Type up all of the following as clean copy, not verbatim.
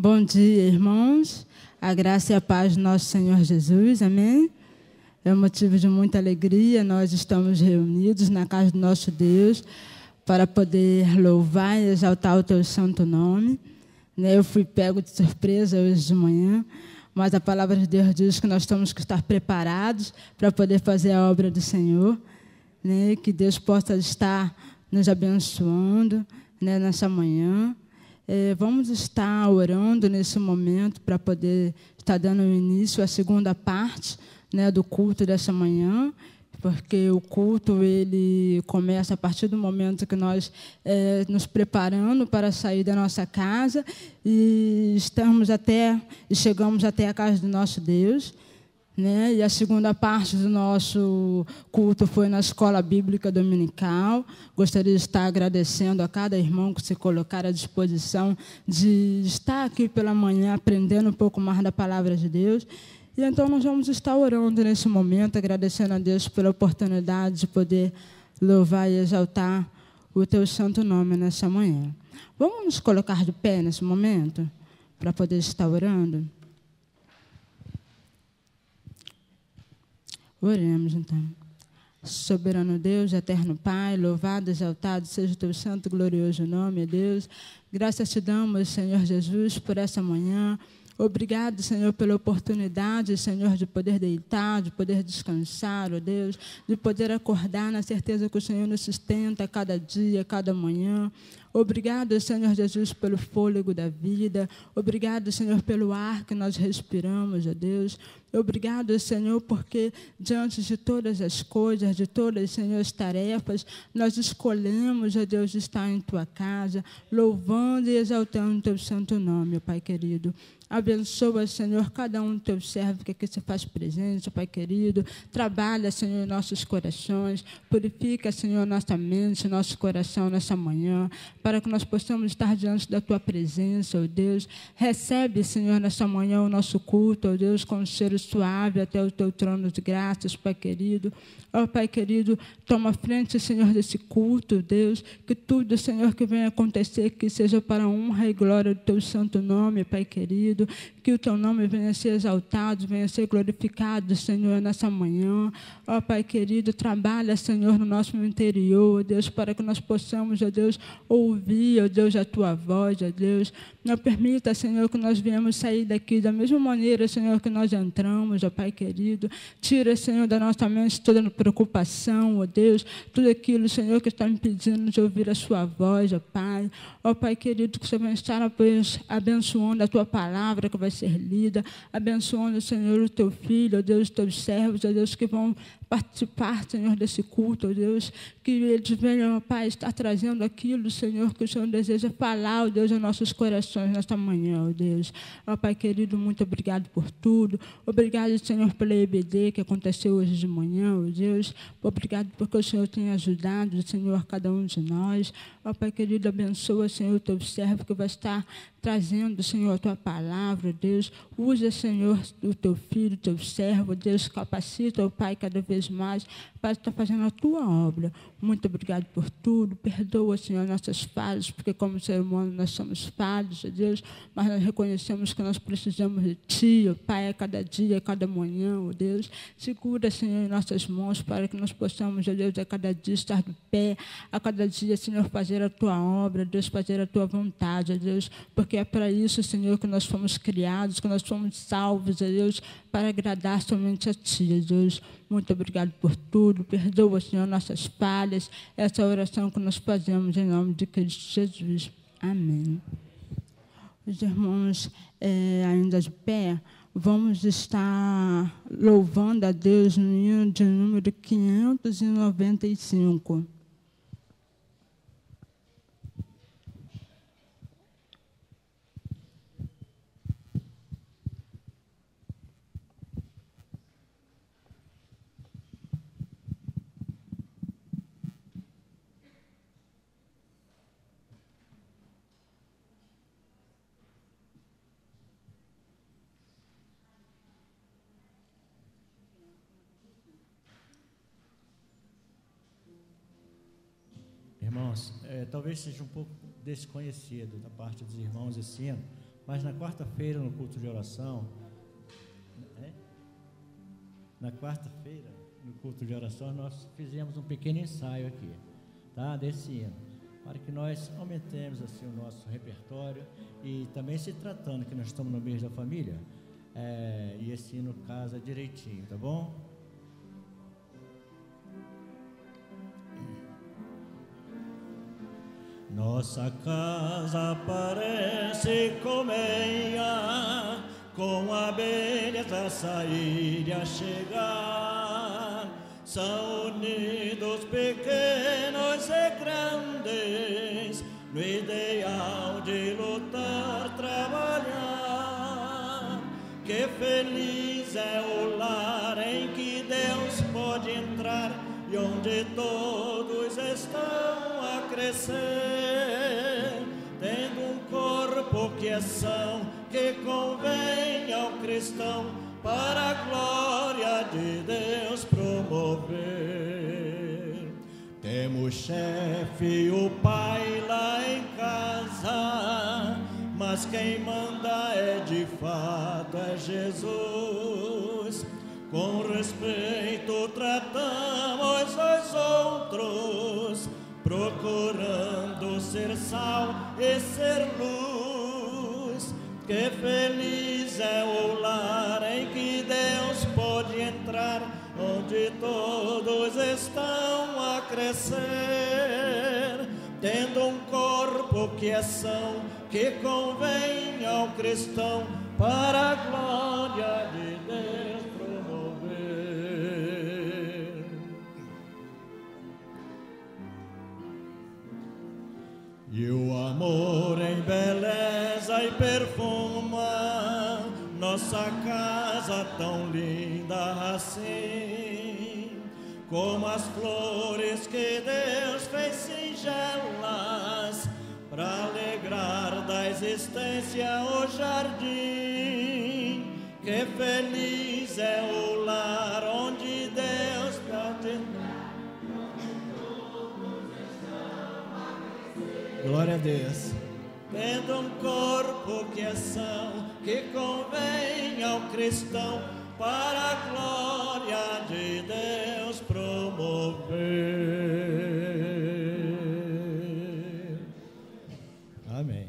Bom dia, irmãos. A graça e a paz do nosso Senhor Jesus. Amém? É um motivo de muita alegria. Nós estamos reunidos na casa do nosso Deus para poder louvar e exaltar o teu santo nome. Eu fui pego de surpresa hoje de manhã, mas a palavra de Deus diz que nós temos que estar preparados para poder fazer a obra do Senhor. Que Deus possa estar nos abençoando nessa manhã. Vamos estar orando nesse momento para poder estar dando início à segunda parte do culto dessa manhã, porque o culto ele começa a partir do momento que nós nos preparando para sair da nossa casa e chegamos até a casa do nosso Deus. E a segunda parte do nosso culto foi na escola bíblica dominical. Gostaria de estar agradecendo a cada irmão que se colocar à disposição de estar aqui pela manhã aprendendo um pouco mais da palavra de Deus. E então nós vamos estar orando nesse momento, agradecendo a Deus pela oportunidade de poder louvar e exaltar o teu santo nome nessa manhã. Vamos nos colocar de pé nesse momento para poder estar orando? Oremos, então. Soberano Deus, eterno Pai, louvado, exaltado seja o teu santo e glorioso nome, Deus. Graças te damos, Senhor Jesus, por essa manhã. Obrigado, Senhor, pela oportunidade, Senhor, de poder deitar, de poder descansar, ó Deus, de poder acordar na certeza que o Senhor nos sustenta a cada dia, a cada manhã. Obrigado, Senhor Jesus, pelo fôlego da vida. Obrigado, Senhor, pelo ar que nós respiramos, ó Deus. Obrigado, Senhor, porque diante de todas as coisas, de todas, Senhor, as tarefas, nós escolhemos, ó Deus, estar em Tua casa, louvando e exaltando o Teu santo nome, ó Pai querido. Abençoa, Senhor, cada um dos teus servos que aqui se faz presente, Pai querido. Trabalha, Senhor, em nossos corações. Purifica, Senhor, nossa mente, nosso coração nessa manhã, para que nós possamos estar diante da Tua presença, ó Deus. Recebe, Senhor, nessa manhã o nosso culto, ó Deus, com um cheiro suave até o Teu trono de graças, Pai querido. Ó Pai querido, toma frente, Senhor, desse culto, Deus, que tudo, Senhor, que venha acontecer, que seja para a honra e glória do Teu santo nome, Pai querido. Que o Teu nome venha a ser exaltado, venha a ser glorificado, Senhor, nessa manhã. Ó Pai querido, trabalha, Senhor, no nosso interior, ó Deus, para que nós possamos, ó Deus, ouvir, ó Deus, a Tua voz, ó Deus. Não permita, Senhor, que nós venhamos sair daqui da mesma maneira, Senhor, que nós entramos, ó Pai querido. Tira, Senhor, da nossa mente toda preocupação, ó Deus, tudo aquilo, Senhor, que está me pedindo de ouvir a Sua voz, ó Pai. Ó Pai querido, que o Senhor venha estar abençoando a Tua palavra que vai ser lida, abençoando, Senhor, o Teu filho, ó Deus, os Teus servos, ó Deus, que vão participar, Senhor, desse culto, ó Deus, que eles venham, ó Pai, estar trazendo aquilo, Senhor, que o Senhor deseja falar, ó Deus, aos nossos corações nesta manhã, ó Deus. Ó Pai querido, muito obrigado por tudo. Obrigado, Senhor, pela EBD que aconteceu hoje de manhã, ó Deus. Obrigado porque o Senhor tem ajudado, Senhor, cada um de nós. Ó Pai querido, abençoa, Senhor, o Teu servo que vai estar trazendo, Senhor, a Tua palavra, Deus. Usa, Senhor, o Teu filho, o Teu servo, Deus, capacita, ó Pai, cada vez mais para estar fazendo a Tua obra. Muito obrigado por tudo. Perdoa, Senhor, nossas falhas, porque como ser humano nós somos falhos, ó Deus, mas nós reconhecemos que nós precisamos de Ti, ó Pai, a cada dia, a cada manhã, ó Deus. Segura, Senhor, em nossas mãos para que nós possamos, ó Deus, a cada dia estar de pé, a cada dia, Senhor, fazer a Tua obra, Deus, fazer a Tua vontade, ó Deus, porque é para isso, Senhor, que nós fomos criados, que nós fomos salvos, ó Deus, para agradar somente a Ti, ó Deus. Muito obrigado por tudo. Perdoa, Senhor, nossas falhas. Essa oração que nós fazemos em nome de Cristo Jesus. Amém. Os irmãos, ainda de pé, vamos estar louvando a Deus no hino de número 595. Irmãos, talvez seja um pouco desconhecido da parte dos irmãos esse hino, Mas na quarta-feira, no culto de oração, na quarta-feira, no culto de oração, nós fizemos um pequeno ensaio aqui, tá? Desse hino, para que nós aumentemos assim o nosso repertório e também se tratando que nós estamos no mês da família, e esse hino casa direitinho, tá bom? Nossa casa parece colmeia, com abelhas a sair e a chegar. São unidos pequenos e grandes, no ideal de lutar, trabalhar. Que feliz é o lar em que Deus pode entrar e onde todos estão a crescer, tendo um corpo que é são, que convém ao cristão, para a glória de Deus promover. Temos chefe, o Pai lá em casa, mas quem manda é de fato Jesus. Com respeito tratamos os outros, procurando ser sal e ser luz. Que feliz é o lar em que Deus pode entrar, onde todos estão a crescer, tendo um corpo que é são, que convém ao cristão, para a glória de Deus promover. E o amor embeleza e perfuma nossa casa tão linda assim, como as flores que Deus fez singelas, para alegrar da existência o jardim. Que feliz é o lar onde Deus pode entrar. Glória a Deus. Tendo um corpo que é são, que convém ao cristão, para a glória de Deus promover. Amém.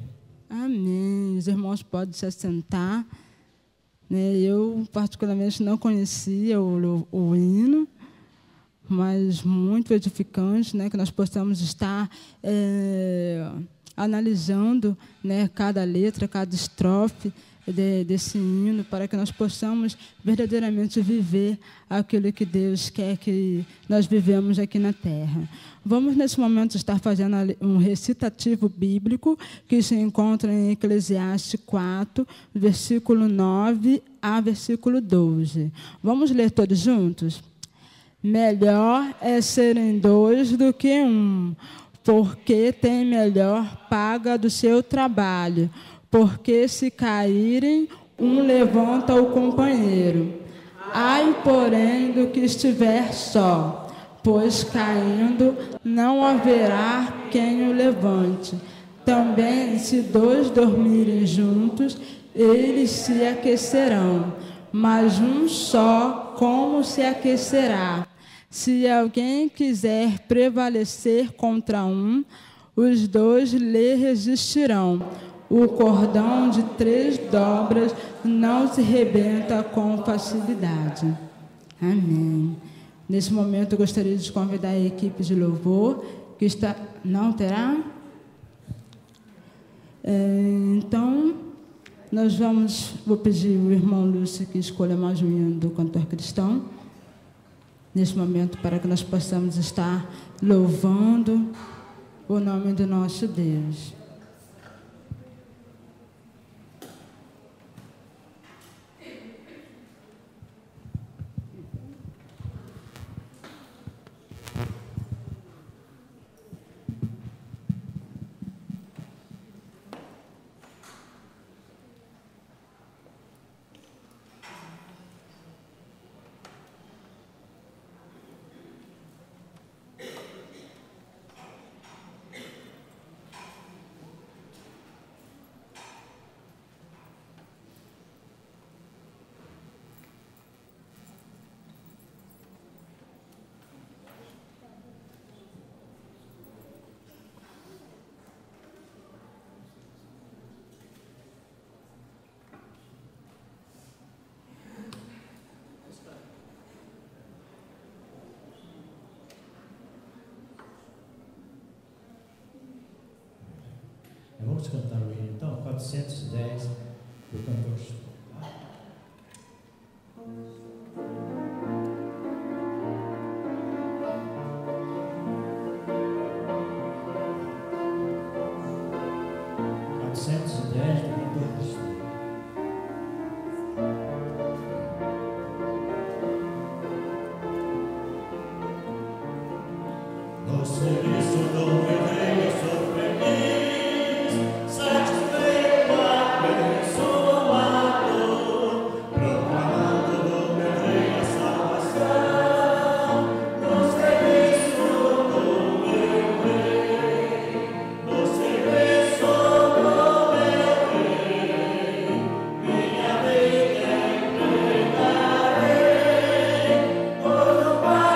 Amém. Os irmãos podem se assentar. Eu, particularmente, não conhecia o hino, mas muito edificante, que nós possamos estar analisando, cada letra, cada estrofe desse hino, para que nós possamos verdadeiramente viver aquilo que Deus quer que nós vivemos aqui na terra. Vamos, nesse momento, estar fazendo um recitativo bíblico que se encontra em Eclesiastes 4, versículo 9 a versículo 12. Vamos ler todos juntos? Melhor é serem dois do que um, porque tem melhor paga do seu trabalho. Porque se caírem, um levanta o companheiro. Ai, porém, do que estiver só, pois caindo não haverá quem o levante. Também, se dois dormirem juntos, eles se aquecerão, mas um só como se aquecerá? Se alguém quiser prevalecer contra um, os dois lhe resistirão. O cordão de 3 dobras não se rebenta com facilidade. Amém. Nesse momento, eu gostaria de convidar a equipe de louvor, que está... Não terá? Então, vou pedir ao irmão Lúcio que escolha mais um hino do cantor cristão, nesse momento, para que nós possamos estar louvando o nome do nosso Deus. Vamos cantar o hino, então, 410 do cantor Chico. No serviço do meu rei eu sou feliz, satisfeito, abençoado, proclamando do meu rei a salvação. No serviço do meu rei, no serviço do meu rei, minha vida entregarei, por paz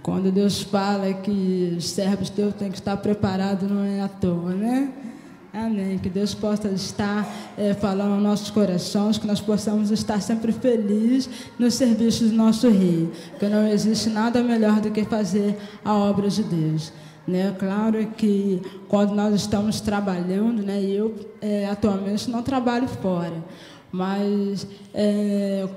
Quando Deus fala que os servos teus têm que estar preparados, não é à toa, né? Amém. Que Deus possa estar falando aos nossos corações, que nós possamos estar sempre felizes no serviço do nosso Rei, porque não existe nada melhor do que fazer a obra de Deus. Né? Claro que quando nós estamos trabalhando, né, eu atualmente não trabalho fora, mas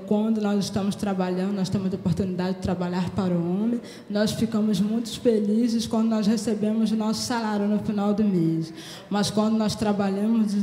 quando nós estamos trabalhando, nós temos a oportunidade de trabalhar para o homem, nós ficamos muito felizes quando nós recebemos o nosso salário no final do mês. Mas quando nós trabalhamos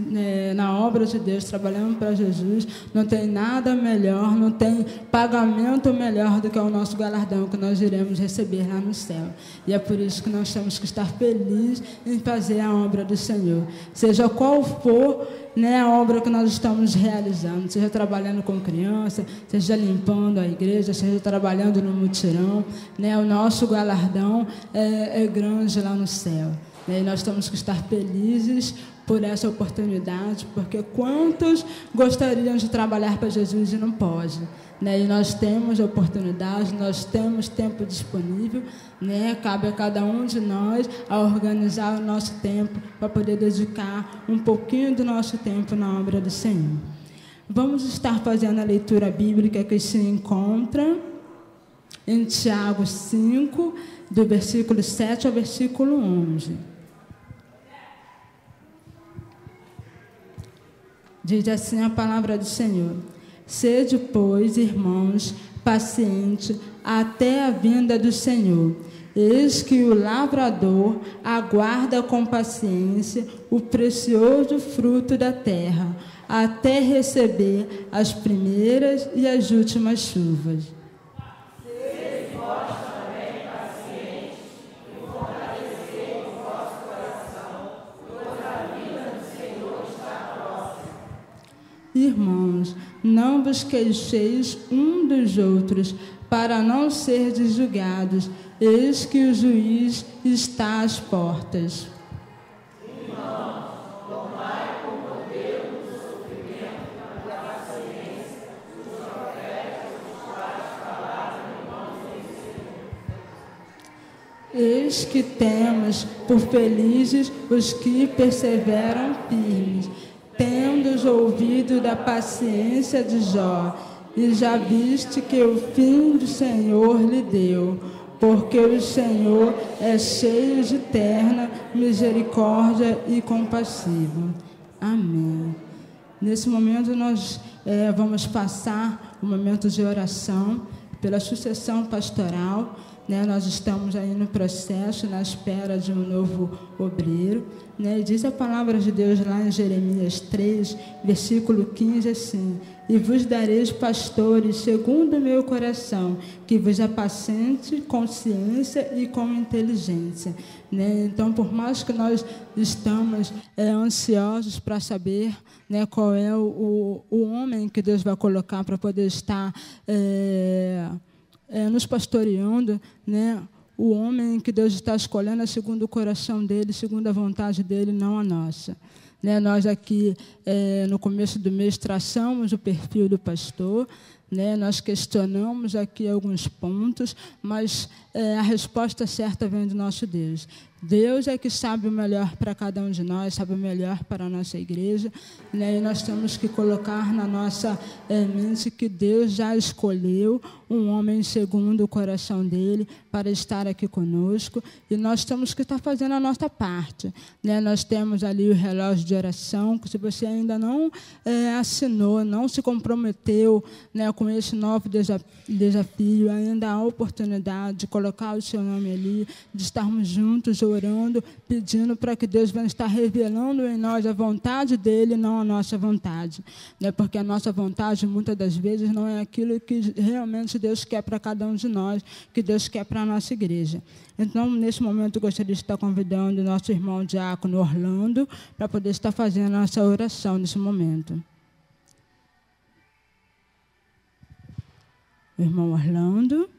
na obra de Deus, trabalhamos para Jesus, não tem nada melhor, não tem pagamento melhor do que o nosso galardão que nós iremos receber lá no céu. E é por isso que nós temos que estar felizes em fazer a obra do Senhor. Seja qual for, né, a obra que nós estamos realizando, seja trabalhando com criança, seja limpando a igreja, seja trabalhando no mutirão, né, o nosso galardão é grande lá no céu. Né, e nós temos que estar felizes por essa oportunidade, porque quantos gostariam de trabalhar para Jesus e não pode? Né? E nós temos oportunidade, nós temos tempo disponível, né? Cabe a cada um de nós a organizar o nosso tempo para poder dedicar um pouquinho do nosso tempo na obra do Senhor. Vamos estar fazendo a leitura bíblica que se encontra em Tiago 5, do versículo 7 ao versículo 11. Diz assim a palavra do Senhor: sede, pois, irmãos, paciente até a vinda do Senhor. Eis que o lavrador aguarda com paciência o precioso fruto da terra, até receber as primeiras e as últimas chuvas. Irmãos, não vos queixeis um dos outros, para não serdes julgados. Eis que o juiz está às portas. Irmãos, tomai com poder o sofrimento da paciência dos profetas, os quais falaram em nome do Senhor. Eis que temos por felizes os que perseveram firmes, tendos ouvido da paciência de Jó, e já viste que o fim do Senhor lhe deu, porque o Senhor é cheio de terna misericórdia e compassivo. Amém. Nesse momento nós vamos passar um momento de oração pela sucessão pastoral. Nós estamos aí no processo, na espera de um novo obreiro. Diz a palavra de Deus lá em Jeremias 3, versículo 15, assim: e vos dareis pastores segundo o meu coração, que vos apacente com ciência e com inteligência. Então, por mais que nós estamos ansiosos para saber qual é o homem que Deus vai colocar para poder estar nos pastoreando, o homem que Deus está escolhendo é segundo o coração dele, segundo a vontade dele, não a nossa. Nós aqui, no começo do mês, traçamos o perfil do pastor, nós questionamos aqui alguns pontos, mas a resposta certa vem do nosso Deus. Deus é que sabe o melhor para cada um de nós, sabe o melhor para a nossa igreja, e nós temos que colocar na nossa mente que Deus já escolheu um homem segundo o coração dele para estar aqui conosco, e nós temos que estar fazendo a nossa parte. Nós temos ali o relógio de oração, que se você ainda não assinou, não se comprometeu com esse novo desafio, ainda há a oportunidade de colocar o seu nome ali, de estarmos juntos orando, pedindo para que Deus venha estar revelando em nós a vontade dele, não a nossa vontade. Porque a nossa vontade, muitas das vezes, não é aquilo que realmente Deus quer para cada um de nós, que Deus quer para a nossa igreja. Então, nesse momento, eu gostaria de estar convidando o nosso irmão diácono Orlando para poder estar fazendo a nossa oração nesse momento. O irmão Orlando.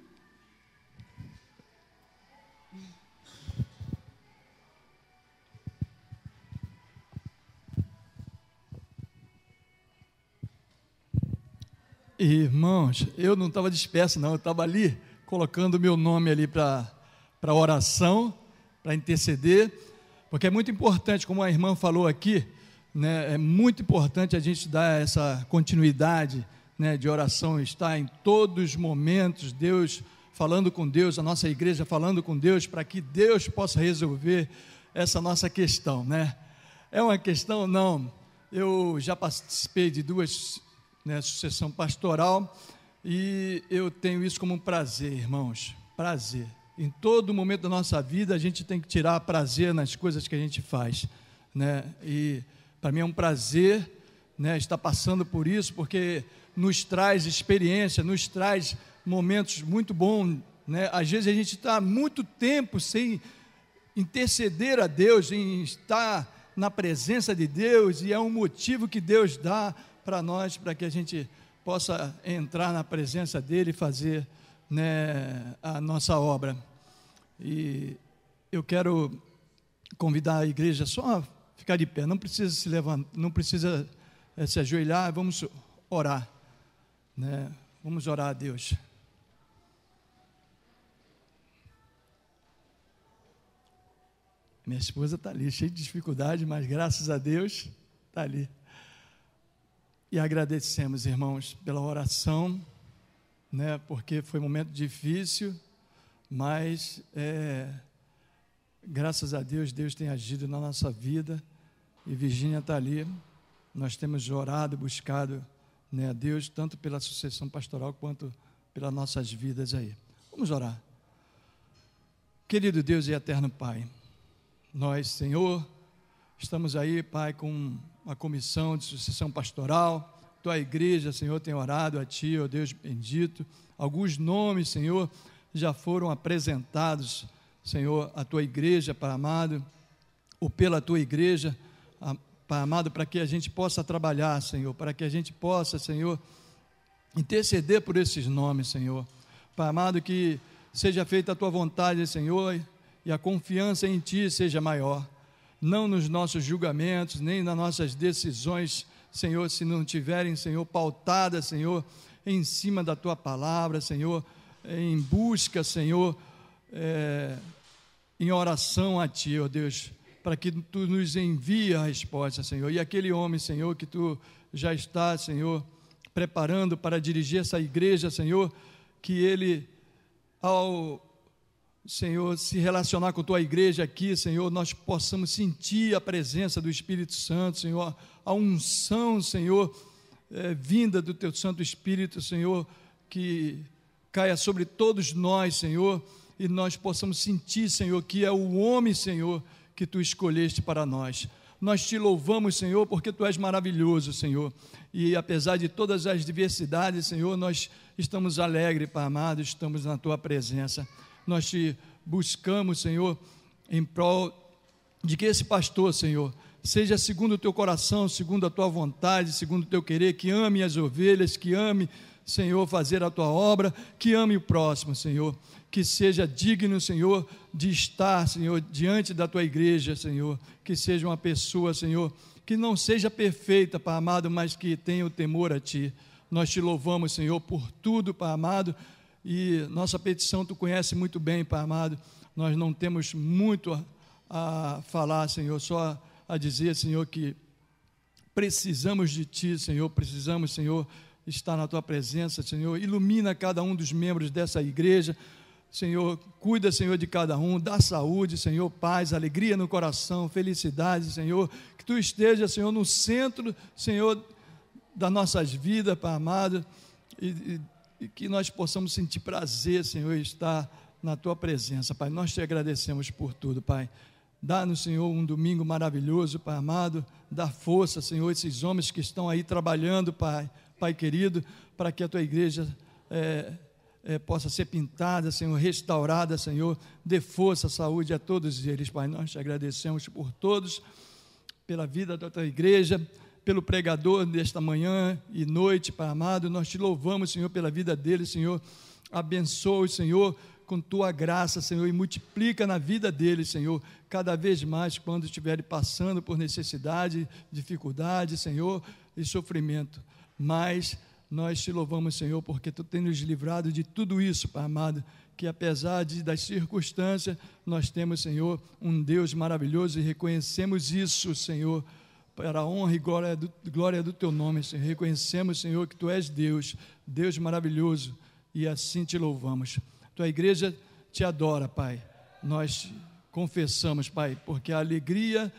Irmãos, eu não estava disperso, não. Eu estava ali, colocando o meu nome ali para oração, para interceder, porque é muito importante, como a irmã falou aqui, é muito importante a gente dar essa continuidade de oração, estar em todos os momentos, Deus falando com Deus, a nossa igreja falando com Deus, para que Deus possa resolver essa nossa questão, É uma questão, não. Eu já participei de duas sucessão pastoral, e eu tenho isso como um prazer, irmãos, prazer. Em todo momento da nossa vida, a gente tem que tirar prazer nas coisas que a gente faz, e para mim é um prazer, estar passando por isso, porque nos traz experiência, nos traz momentos muito bons, às vezes a gente está muito tempo sem interceder a Deus, em estar na presença de Deus, e é um motivo que Deus dá para nós, para que a gente possa entrar na presença dele e fazer a nossa obra. E eu quero convidar a igreja só a ficar de pé, não precisa se levantar, não precisa se ajoelhar, vamos orar, vamos orar a Deus. Minha esposa está ali, cheia de dificuldade, mas graças a Deus está ali. E agradecemos, irmãos, pela oração, porque foi um momento difícil, mas graças a Deus, Deus tem agido na nossa vida, e Virgínia está ali. Nós temos orado, buscado a Deus, tanto pela sucessão pastoral, quanto pelas nossas vidas aí. Vamos orar. Querido Deus e eterno Pai, nós, Senhor, estamos aí, Pai, com uma comissão de sucessão pastoral. Tua igreja, Senhor, tem orado a Ti, ó Deus bendito. Alguns nomes, Senhor, já foram apresentados, Senhor, à Tua igreja, Pai amado, ou pela Tua igreja, Pai amado, para que a gente possa trabalhar, Senhor, para que a gente possa, Senhor, interceder por esses nomes, Senhor. Pai amado, que seja feita a Tua vontade, Senhor, e a confiança em Ti seja maior. Não nos nossos julgamentos, nem nas nossas decisões, Senhor, se não tiverem, Senhor, pautadas, Senhor, em cima da Tua palavra, Senhor, em busca, Senhor, em oração a Ti, ó Deus, para que Tu nos envie a resposta, Senhor. E aquele homem, Senhor, que Tu já está, Senhor, preparando para dirigir essa igreja, Senhor, que ele, ao, Senhor, se relacionar com Tua igreja aqui, Senhor, nós possamos sentir a presença do Espírito Santo, Senhor, a unção, Senhor, vinda do Teu Santo Espírito, Senhor, que caia sobre todos nós, Senhor, e nós possamos sentir, Senhor, que é o homem, Senhor, que Tu escolheste para nós. Nós Te louvamos, Senhor, porque Tu és maravilhoso, Senhor, e apesar de todas as diversidades, Senhor, nós estamos alegres, Pai amado, estamos na Tua presença. Nós Te buscamos, Senhor, em prol de que esse pastor, Senhor, seja segundo o Teu coração, segundo a Tua vontade, segundo o Teu querer, que ame as ovelhas, que ame, Senhor, fazer a Tua obra, que ame o próximo, Senhor, que seja digno, Senhor, de estar, Senhor, diante da Tua igreja, Senhor, que seja uma pessoa, Senhor, que não seja perfeita, Pai amado, mas que tenha o temor a Ti. Nós Te louvamos, Senhor, por tudo, Pai amado, e nossa petição Tu conhece muito bem, Pai amado. Nós não temos muito a falar, Senhor, só a dizer, Senhor, que precisamos de Ti, Senhor, precisamos, Senhor, estar na Tua presença, Senhor. Ilumina cada um dos membros dessa igreja, Senhor, cuida, Senhor, de cada um, dá saúde, Senhor, paz, alegria no coração, felicidade, Senhor, que Tu esteja, Senhor, no centro, Senhor, das nossas vidas, Pai amado, e que nós possamos sentir prazer, Senhor, em estar na Tua presença, Pai. Nós Te agradecemos por tudo, Pai. Dá-nos, Senhor, um domingo maravilhoso, Pai amado, dá força, Senhor, esses homens que estão aí trabalhando, Pai querido, para que a Tua igreja possa ser pintada, Senhor, restaurada, Senhor, dê força, saúde a todos eles, Pai. Nós Te agradecemos por todos, pela vida da Tua igreja, pelo pregador desta manhã e noite, Pai amado. Nós Te louvamos, Senhor, pela vida dele, Senhor. Abençoe, Senhor, com Tua graça, Senhor, e multiplica na vida dele, Senhor, cada vez mais quando estiverem passando por necessidade, dificuldade, Senhor, e sofrimento. Mas nós Te louvamos, Senhor, porque Tu tens nos livrado de tudo isso, Pai amado, que apesar das circunstâncias, nós temos, Senhor, um Deus maravilhoso e reconhecemos isso, Senhor, para a honra e glória do Teu nome, Senhor. Reconhecemos, Senhor, que Tu és Deus, Deus maravilhoso, e assim Te louvamos. Tua igreja Te adora, Pai. Nós confessamos, Pai, porque a alegria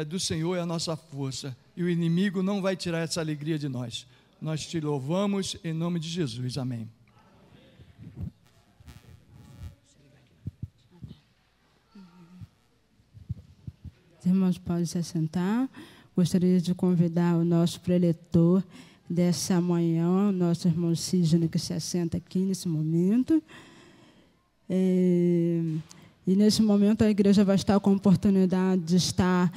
do Senhor é a nossa força, e o inimigo não vai tirar essa alegria de nós. Nós Te louvamos em nome de Jesus, amém. Os irmãos podem se assentar. Gostaria de convidar o nosso preletor dessa manhã, o nosso irmão Sidney, que se assenta aqui nesse momento. E nesse momento a igreja vai estar com a oportunidade de estar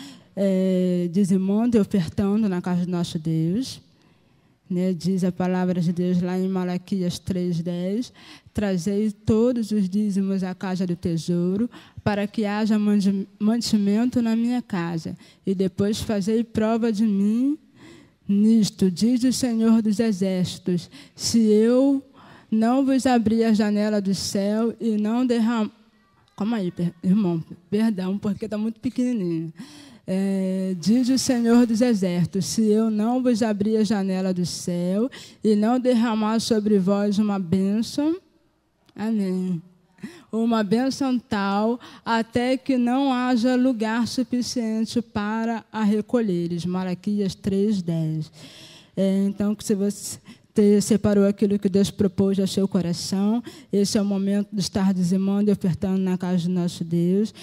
dizimando e ofertando na casa do nosso Deus. Diz a palavra de Deus lá em Malaquias 3:10, trazei todos os dízimos à casa do tesouro, para que haja mantimento na minha casa, e depois fazei prova de mim nisto, diz o Senhor dos Exércitos, se eu não vos abrir a janela do céu e não derramar... Calma aí, irmão, perdão, porque está muito pequenininho. Diz o Senhor dos Exércitos, se eu não vos abrir a janela do céu e não derramar sobre vós uma bênção, amém, uma bênção tal, até que não haja lugar suficiente para a recolheres. Malaquias 3:10. Então, se você separou aquilo que Deus propôs ao seu coração. Esse é o momento de estar dizimando e ofertando na casa do nosso Deus.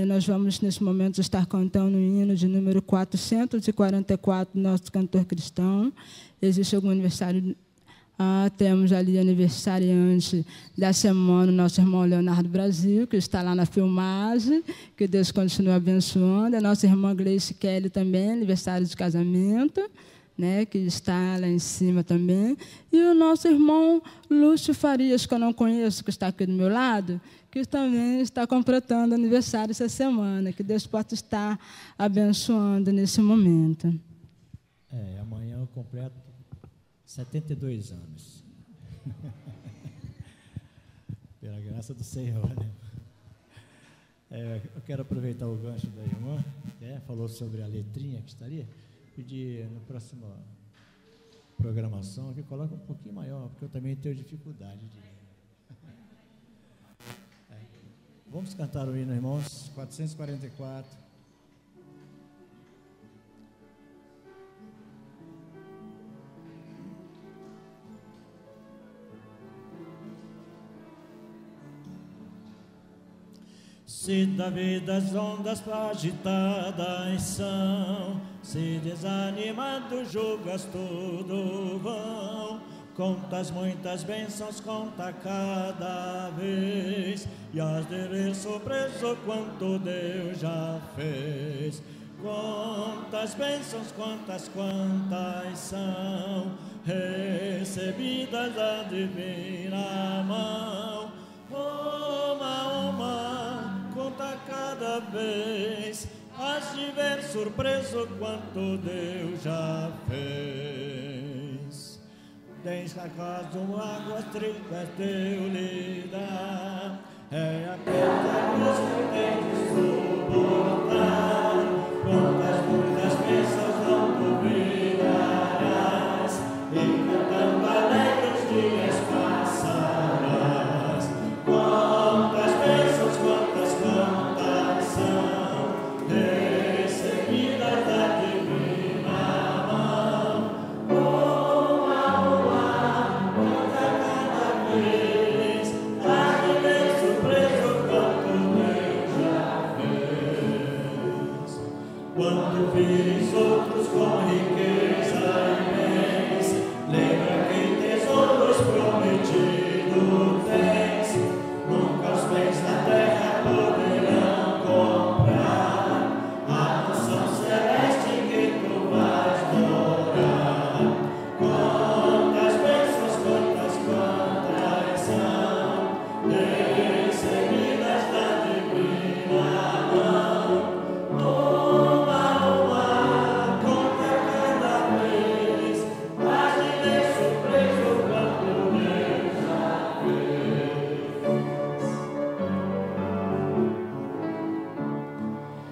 Nós vamos, nesse momento, estar cantando o hino de número 444 do nosso cantor cristão. Existe algum aniversário? Temos ali aniversariante da semana, o nosso irmão Leonardo Brasil, que está lá na filmagem, que Deus continue abençoando. A nossa irmã Gleice Kelly também, aniversário de casamento, né, que está lá em cima também. E o nosso irmão Lúcio Farias, que eu não conheço, que está aqui do meu lado, que também está completando aniversário essa semana. Que Deus possa estar abençoando nesse momento. Amanhã eu completo 72 anos. Pela graça do Senhor, né? Eu quero aproveitar o gancho da irmã, falou sobre a letrinha que estaria, pedir na próxima programação que coloque um pouquinho maior, porque eu também tenho dificuldade de... Vamos cantar o hino, irmãos, 444. Se da vida as ondas agitadas são, se desanimado julgas tudo vão, contas muitas bênçãos, conta cada vez, e has de ver surpreso quanto Deus já fez. Quantas bênçãos, quantas são, recebidas da divina mão, uma, conta cada vez, has de ver surpreso quanto Deus já fez. Tens acaso águas tristes teu lhe dá, é a pedra que tem de suportar. Quantas muitas bênçãos não tu brilharás, e cantando alegre os dias passarás. Quantas bênçãos, quantas são, recebidas da divina mão. Uma, conta cada vez, has de ver surpreso quanto Deus já fez. Quando vires outros com riqueza e bens, lembra que tesouros prometidos tens. Nunca os bens da terra poderão comprar a mansão celeste que tu vais morar. Quantas bênçãos, quantas são, recebidas da divina mão. Uma, conta cada vez, has de ver surpreso quanto Deus já fez.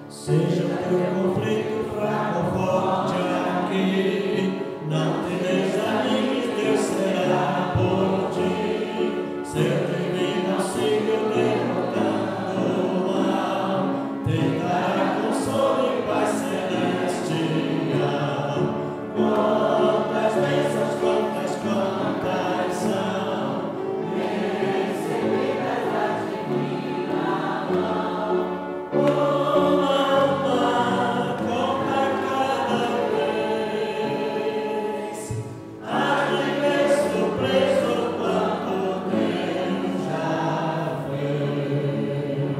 Seja o teu conflito fraco ou forte aqui, não te desanimes, Deus será por ti. Seu divino auxílio derrotando o mal, te dará consolo e paz celestial. Quantas bênçãos, quantas são, recebidas da divina mão. Uma, conta cada vez, has de ver surpreso quanto Deus já fez.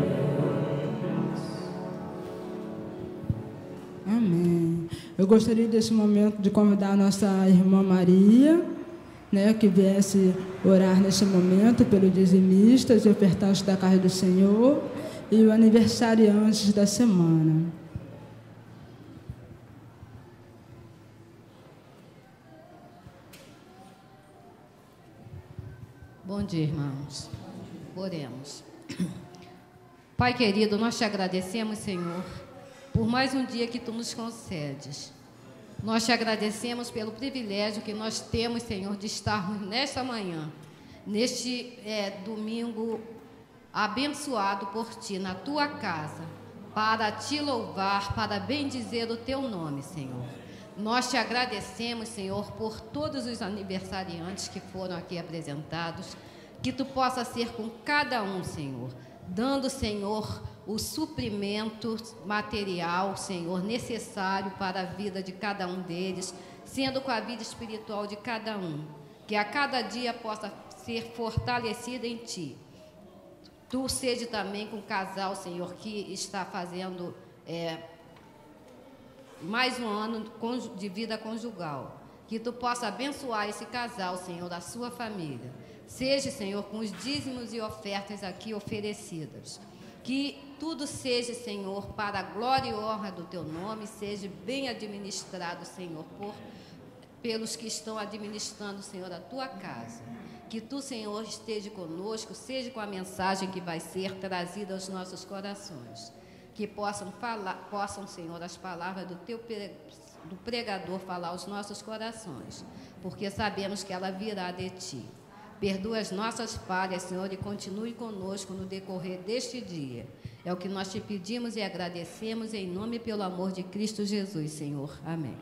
Amém. Eu gostaria desse momento de convidar a nossa irmã Maria, né, que viesse orar nesse momento pelos dizimistas e ofertantes da casa do Senhor e o aniversariante da semana. Bom dia, irmãos. Oremos. Pai querido, nós te agradecemos, Senhor, por mais um dia que tu nos concedes. Nós te agradecemos pelo privilégio que nós temos, Senhor, de estarmos nesta manhã, neste domingo abençoado por ti, na tua casa, para te louvar, para bendizer o teu nome, Senhor. Nós te agradecemos, Senhor, por todos os aniversariantes que foram aqui apresentados, que tu possa ser com cada um, Senhor, dando, Senhor, o suprimento material, Senhor, necessário para a vida de cada um deles, sendo com a vida espiritual de cada um, que a cada dia possa ser fortalecida em ti. Tu seja também com o casal, Senhor, que está fazendo mais um ano de vida conjugal. Que tu possa abençoar esse casal, Senhor, da sua família. Seja, Senhor, com os dízimos e ofertas aqui oferecidas. Que tudo seja, Senhor, para a glória e honra do teu nome, seja bem administrado, Senhor, pelos que estão administrando, Senhor, a tua casa. Que tu, Senhor, esteja conosco, seja com a mensagem que vai ser trazida aos nossos corações. Que possam, Senhor, as palavras do pregador falar aos nossos corações, porque sabemos que ela virá de ti. Perdoa as nossas falhas, Senhor, e continue conosco no decorrer deste dia. É o que nós te pedimos e agradecemos em nome e pelo amor de Cristo Jesus, Senhor. Amém.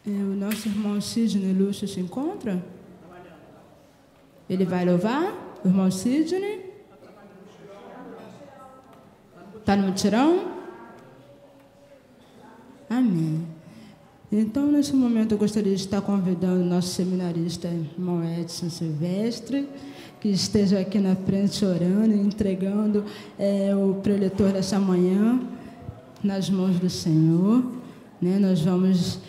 O nosso irmão Sidney Lúcio se encontra? Ele vai louvar? O irmão Sidney? Está no mutirão? Amém. Então, nesse momento, eu gostaria de estar convidando o nosso seminarista, irmão Edson Silvestre, que esteja aqui na frente orando e entregando o preletor dessa manhã nas mãos do Senhor. Né? Nós vamos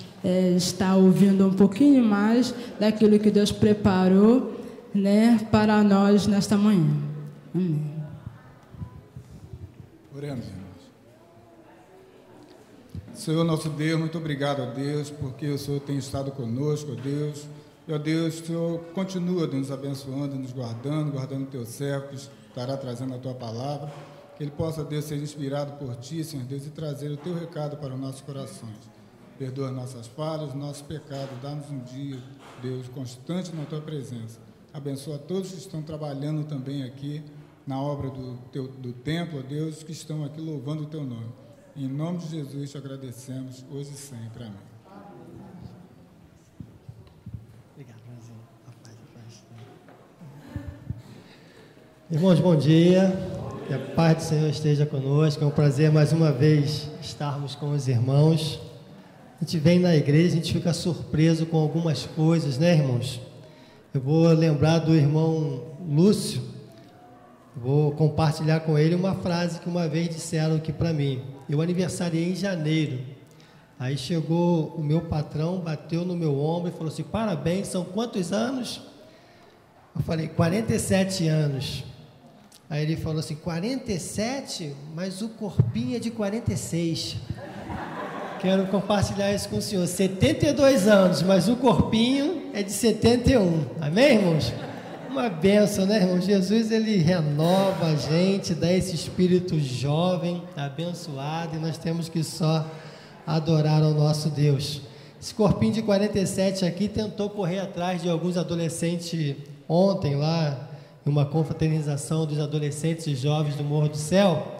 estar ouvindo um pouquinho mais daquilo que Deus preparou, né, para nós nesta manhã. Amém. Oremos, irmãos. Senhor nosso Deus, muito obrigado, ó Deus, porque o Senhor tem estado conosco, ó Deus. E, ó Deus, o Senhor continua nos abençoando, nos guardando o teu servo, que estará trazendo a tua palavra. Que ele possa, Deus, ser inspirado por ti, Senhor Deus, e trazer o teu recado para os nossos corações. Perdoa nossas falhas, nossos pecados, dá-nos um dia, Deus, constante na tua presença. Abençoa todos que estão trabalhando também aqui na obra do templo, ó Deus, que estão aqui louvando o teu nome. Em nome de Jesus te agradecemos, hoje e sempre. Amém. Obrigado, irmãozinho. Irmãos, bom dia. Que a paz do Senhor esteja conosco. É um prazer mais uma vez estarmos com os irmãos. A gente vem na igreja, a gente fica surpreso com algumas coisas, né, irmãos? Eu vou lembrar do irmão Lúcio, vou compartilhar com ele uma frase que uma vez disseram aqui para mim. Eu aniversariei em janeiro, aí chegou o meu patrão, bateu no meu ombro e falou assim: parabéns, são quantos anos? Eu falei, 47 anos. Aí ele falou assim, 47? Mas o corpinho é de 46. Quero compartilhar isso com o senhor. 72 anos, mas o corpinho é de 71. Amém, irmãos? Uma bênção, né, irmão? Jesus, ele renova a gente, dá esse espírito jovem, abençoado, e nós temos que só adorar ao nosso Deus. Esse corpinho de 47 aqui tentou correr atrás de alguns adolescentes ontem, lá, em uma confraternização dos adolescentes e jovens do Morro do Céu.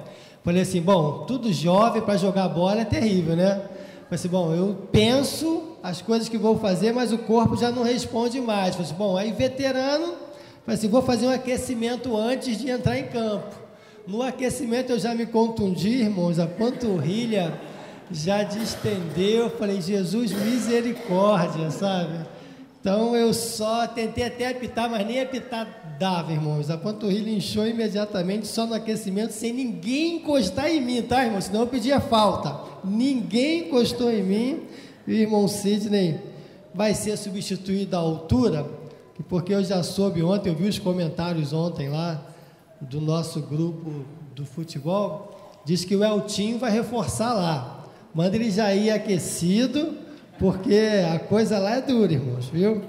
Falei assim, bom, tudo jovem para jogar bola é terrível, né? Falei assim, bom, eu penso as coisas que vou fazer, mas o corpo já não responde mais. Falei assim, bom, aí veterano, falei assim, vou fazer um aquecimento antes de entrar em campo. No aquecimento eu já me contundi, irmãos, a panturrilha já distendeu. Falei, Jesus, misericórdia, sabe? Então eu só tentei até apitar, mas nem apitar dava, irmãos. A panturrilha inchou imediatamente, só no aquecimento, sem ninguém encostar em mim, tá, irmão? Senão eu pedia falta. Ninguém encostou em mim. E o irmão Sidney vai ser substituído à altura, porque eu já soube ontem, eu vi os comentários ontem lá do nosso grupo do futebol, diz que o Eltinho vai reforçar lá. Manda ele já ir aquecido, porque a coisa lá é dura, irmãos, viu?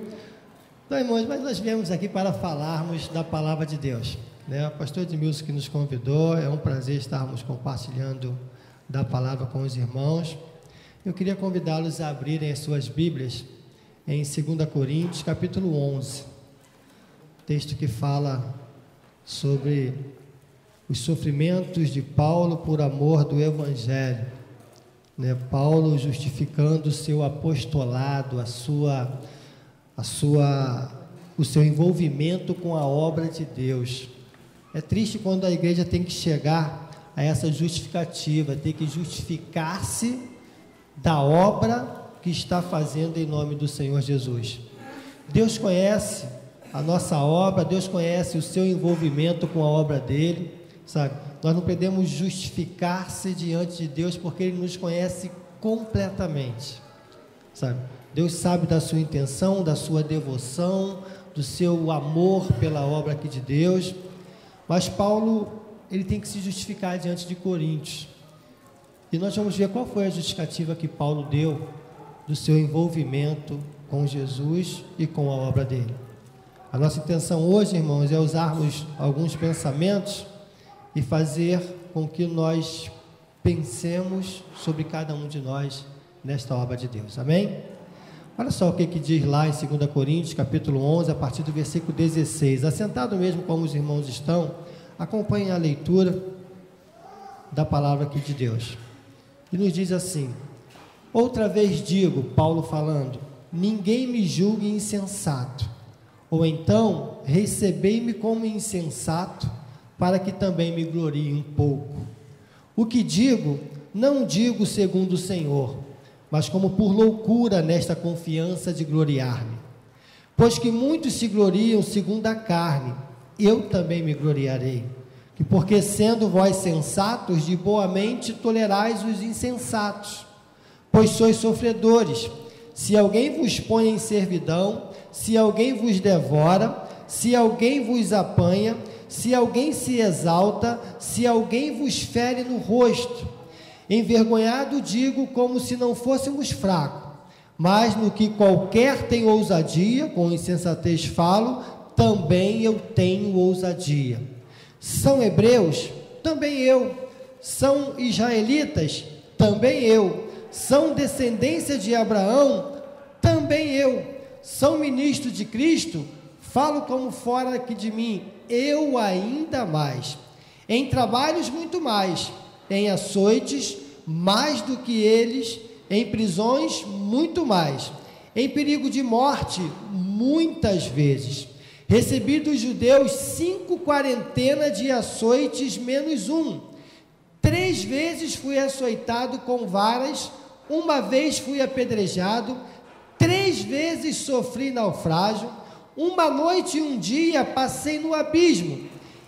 Então, irmãos, mas nós viemos aqui para falarmos da palavra de Deus, né? O pastor Edmilson que nos convidou, é um prazer estarmos compartilhando da palavra com os irmãos. Eu queria convidá-los a abrirem as suas Bíblias em 2 Coríntios, capítulo 11, texto que fala sobre os sofrimentos de Paulo por amor do Evangelho, né? Paulo justificando o seu apostolado, o seu envolvimento com a obra de Deus. É triste quando a igreja tem que chegar a essa justificativa, tem que justificar-se da obra que está fazendo em nome do Senhor Jesus. Deus conhece a nossa obra, Deus conhece o seu envolvimento com a obra dele, sabe? Nós não podemos justificar-se diante de Deus, porque Ele nos conhece completamente, sabe? Deus sabe da sua intenção, da sua devoção, do seu amor pela obra aqui de Deus. Mas Paulo, ele tem que se justificar diante de Coríntios. E nós vamos ver qual foi a justificativa que Paulo deu do seu envolvimento com Jesus e com a obra dele. A nossa intenção hoje, irmãos, é usarmos alguns pensamentos e fazer com que nós pensemos sobre cada um de nós nesta obra de Deus. Amém? Olha só o que diz lá em 2 Coríntios, capítulo 11, a partir do versículo 16. Assentado mesmo como os irmãos estão, acompanhem a leitura da palavra aqui de Deus. E nos diz assim: outra vez digo, Paulo falando, ninguém me julgue insensato, ou então recebei-me como insensato, para que também me glorie um pouco. O que digo, não digo segundo o Senhor, mas como por loucura nesta confiança de gloriar-me. Pois que muitos se gloriam segundo a carne, eu também me gloriarei. Que porque sendo vós sensatos, de boa mente tolerais os insensatos, pois sois sofredores. Se alguém vos põe em servidão, se alguém vos devora, se alguém vos apanha, se alguém se exalta, se alguém vos fere no rosto, envergonhado digo como se não fôssemos fracos, mas no que qualquer tem ousadia, com insensatez falo, também eu tenho ousadia. São hebreus? Também eu. São israelitas? Também eu. São descendência de Abraão? Também eu. São ministros de Cristo? Falo como fora aqui de mim, eu ainda mais. Em trabalhos muito mais, em açoites mais do que eles, em prisões muito mais, em perigo de morte muitas vezes. Recebi dos judeus 5 quarentenas de açoites menos 1. 3 vezes fui açoitado com varas, 1 vez fui apedrejado, 3 vezes sofri naufrágio, 1 noite e 1 dia passei no abismo,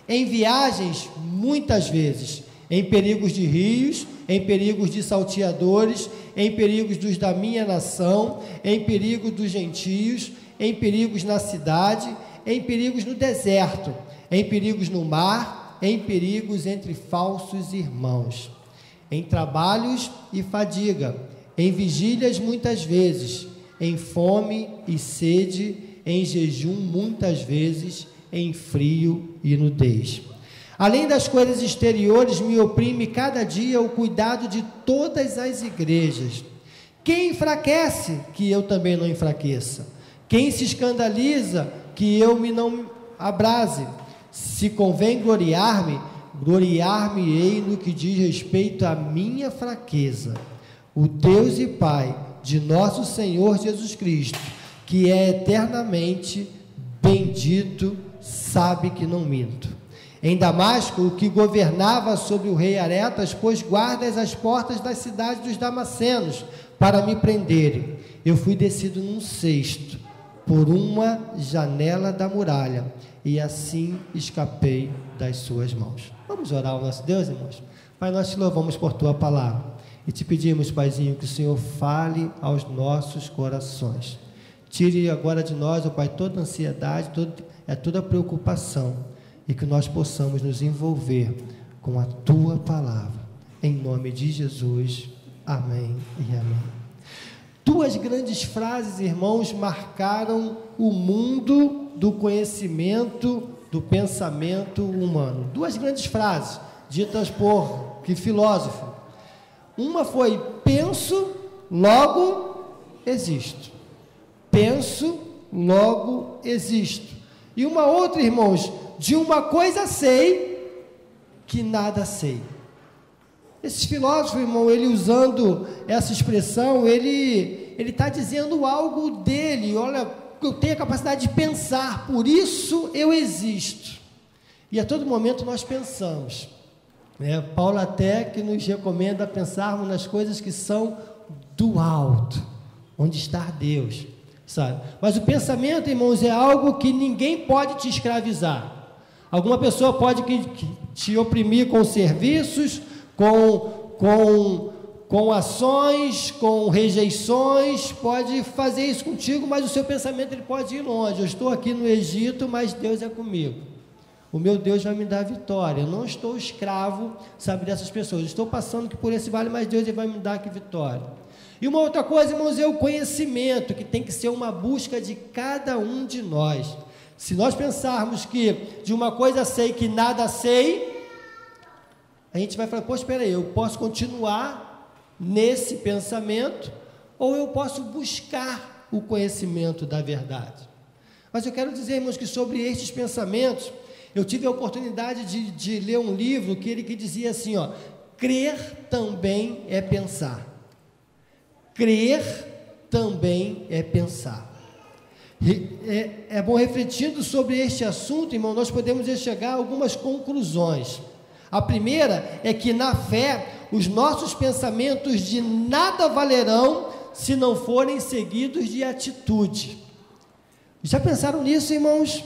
em viagens muitas vezes, em perigos de rios, em perigos de salteadores, em perigos dos da minha nação, em perigos dos gentios, em perigos na cidade, em perigos no deserto, em perigos no mar, em perigos entre falsos irmãos, em trabalhos e fadiga, em vigílias muitas vezes, em fome e sede, em jejum muitas vezes, em frio e nudez. Além das coisas exteriores, me oprime cada dia o cuidado de todas as igrejas. Quem enfraquece, que eu também não enfraqueça. Quem se escandaliza, que eu me não abrase. Se convém gloriar-me, gloriar-me-ei no que diz respeito à minha fraqueza. O Deus e Pai de nosso Senhor Jesus Cristo, que é eternamente bendito, sabe que não minto. Em Damasco, o que governava sobre o rei Aretas, pôs guardas às portas da cidade dos Damascenos, para me prenderem. Eu fui descido num cesto, por uma janela da muralha, e assim escapei das suas mãos. Vamos orar ao nosso Deus, irmãos? Pai, nós te louvamos por tua palavra, e te pedimos, Paizinho, que o Senhor fale aos nossos corações. Tire agora de nós, ó Pai, toda ansiedade, toda preocupação, e que nós possamos nos envolver com a tua palavra, em nome de Jesus, amém e amém. 2 grandes frases, irmãos, marcaram o mundo do conhecimento, do pensamento humano. 2 grandes frases, ditas por que filósofo? Uma foi: penso, logo existo. Penso, logo existo. E uma outra, irmãos: de uma coisa sei, que nada sei. Esse filósofo, irmão, ele usando essa expressão, ele está dizendo algo dele. Olha, eu tenho a capacidade de pensar, por isso eu existo. E a todo momento nós pensamos. Paulo até que nos recomenda pensarmos nas coisas que são do alto, onde está Deus, sabe? Mas o pensamento, irmãos, é algo que ninguém pode te escravizar. Alguma pessoa pode te oprimir com serviços, com ações, com rejeições, pode fazer isso contigo, mas o seu pensamento ele pode ir longe. Eu estou aqui no Egito, mas Deus é comigo. O meu Deus vai me dar vitória. Eu não estou escravo, sabe, dessas pessoas. Eu estou passando aqui por esse vale, mas Deus vai me dar aqui vitória. E uma outra coisa, irmãos, é o conhecimento, que tem que ser uma busca de cada um de nós. Se nós pensarmos que de uma coisa sei que nada sei, a gente vai falar, poxa, espera aí, eu posso continuar nesse pensamento, ou eu posso buscar o conhecimento da verdade. Mas eu quero dizer, irmãos, que sobre estes pensamentos, eu tive a oportunidade de ler um livro que dizia assim, ó, crer também é pensar. Crer também é pensar. É bom, refletindo sobre este assunto, irmão, nós podemos chegar a algumas conclusões. A primeira é que na fé, os nossos pensamentos de nada valerão se não forem seguidos de atitude. Já pensaram nisso, irmãos?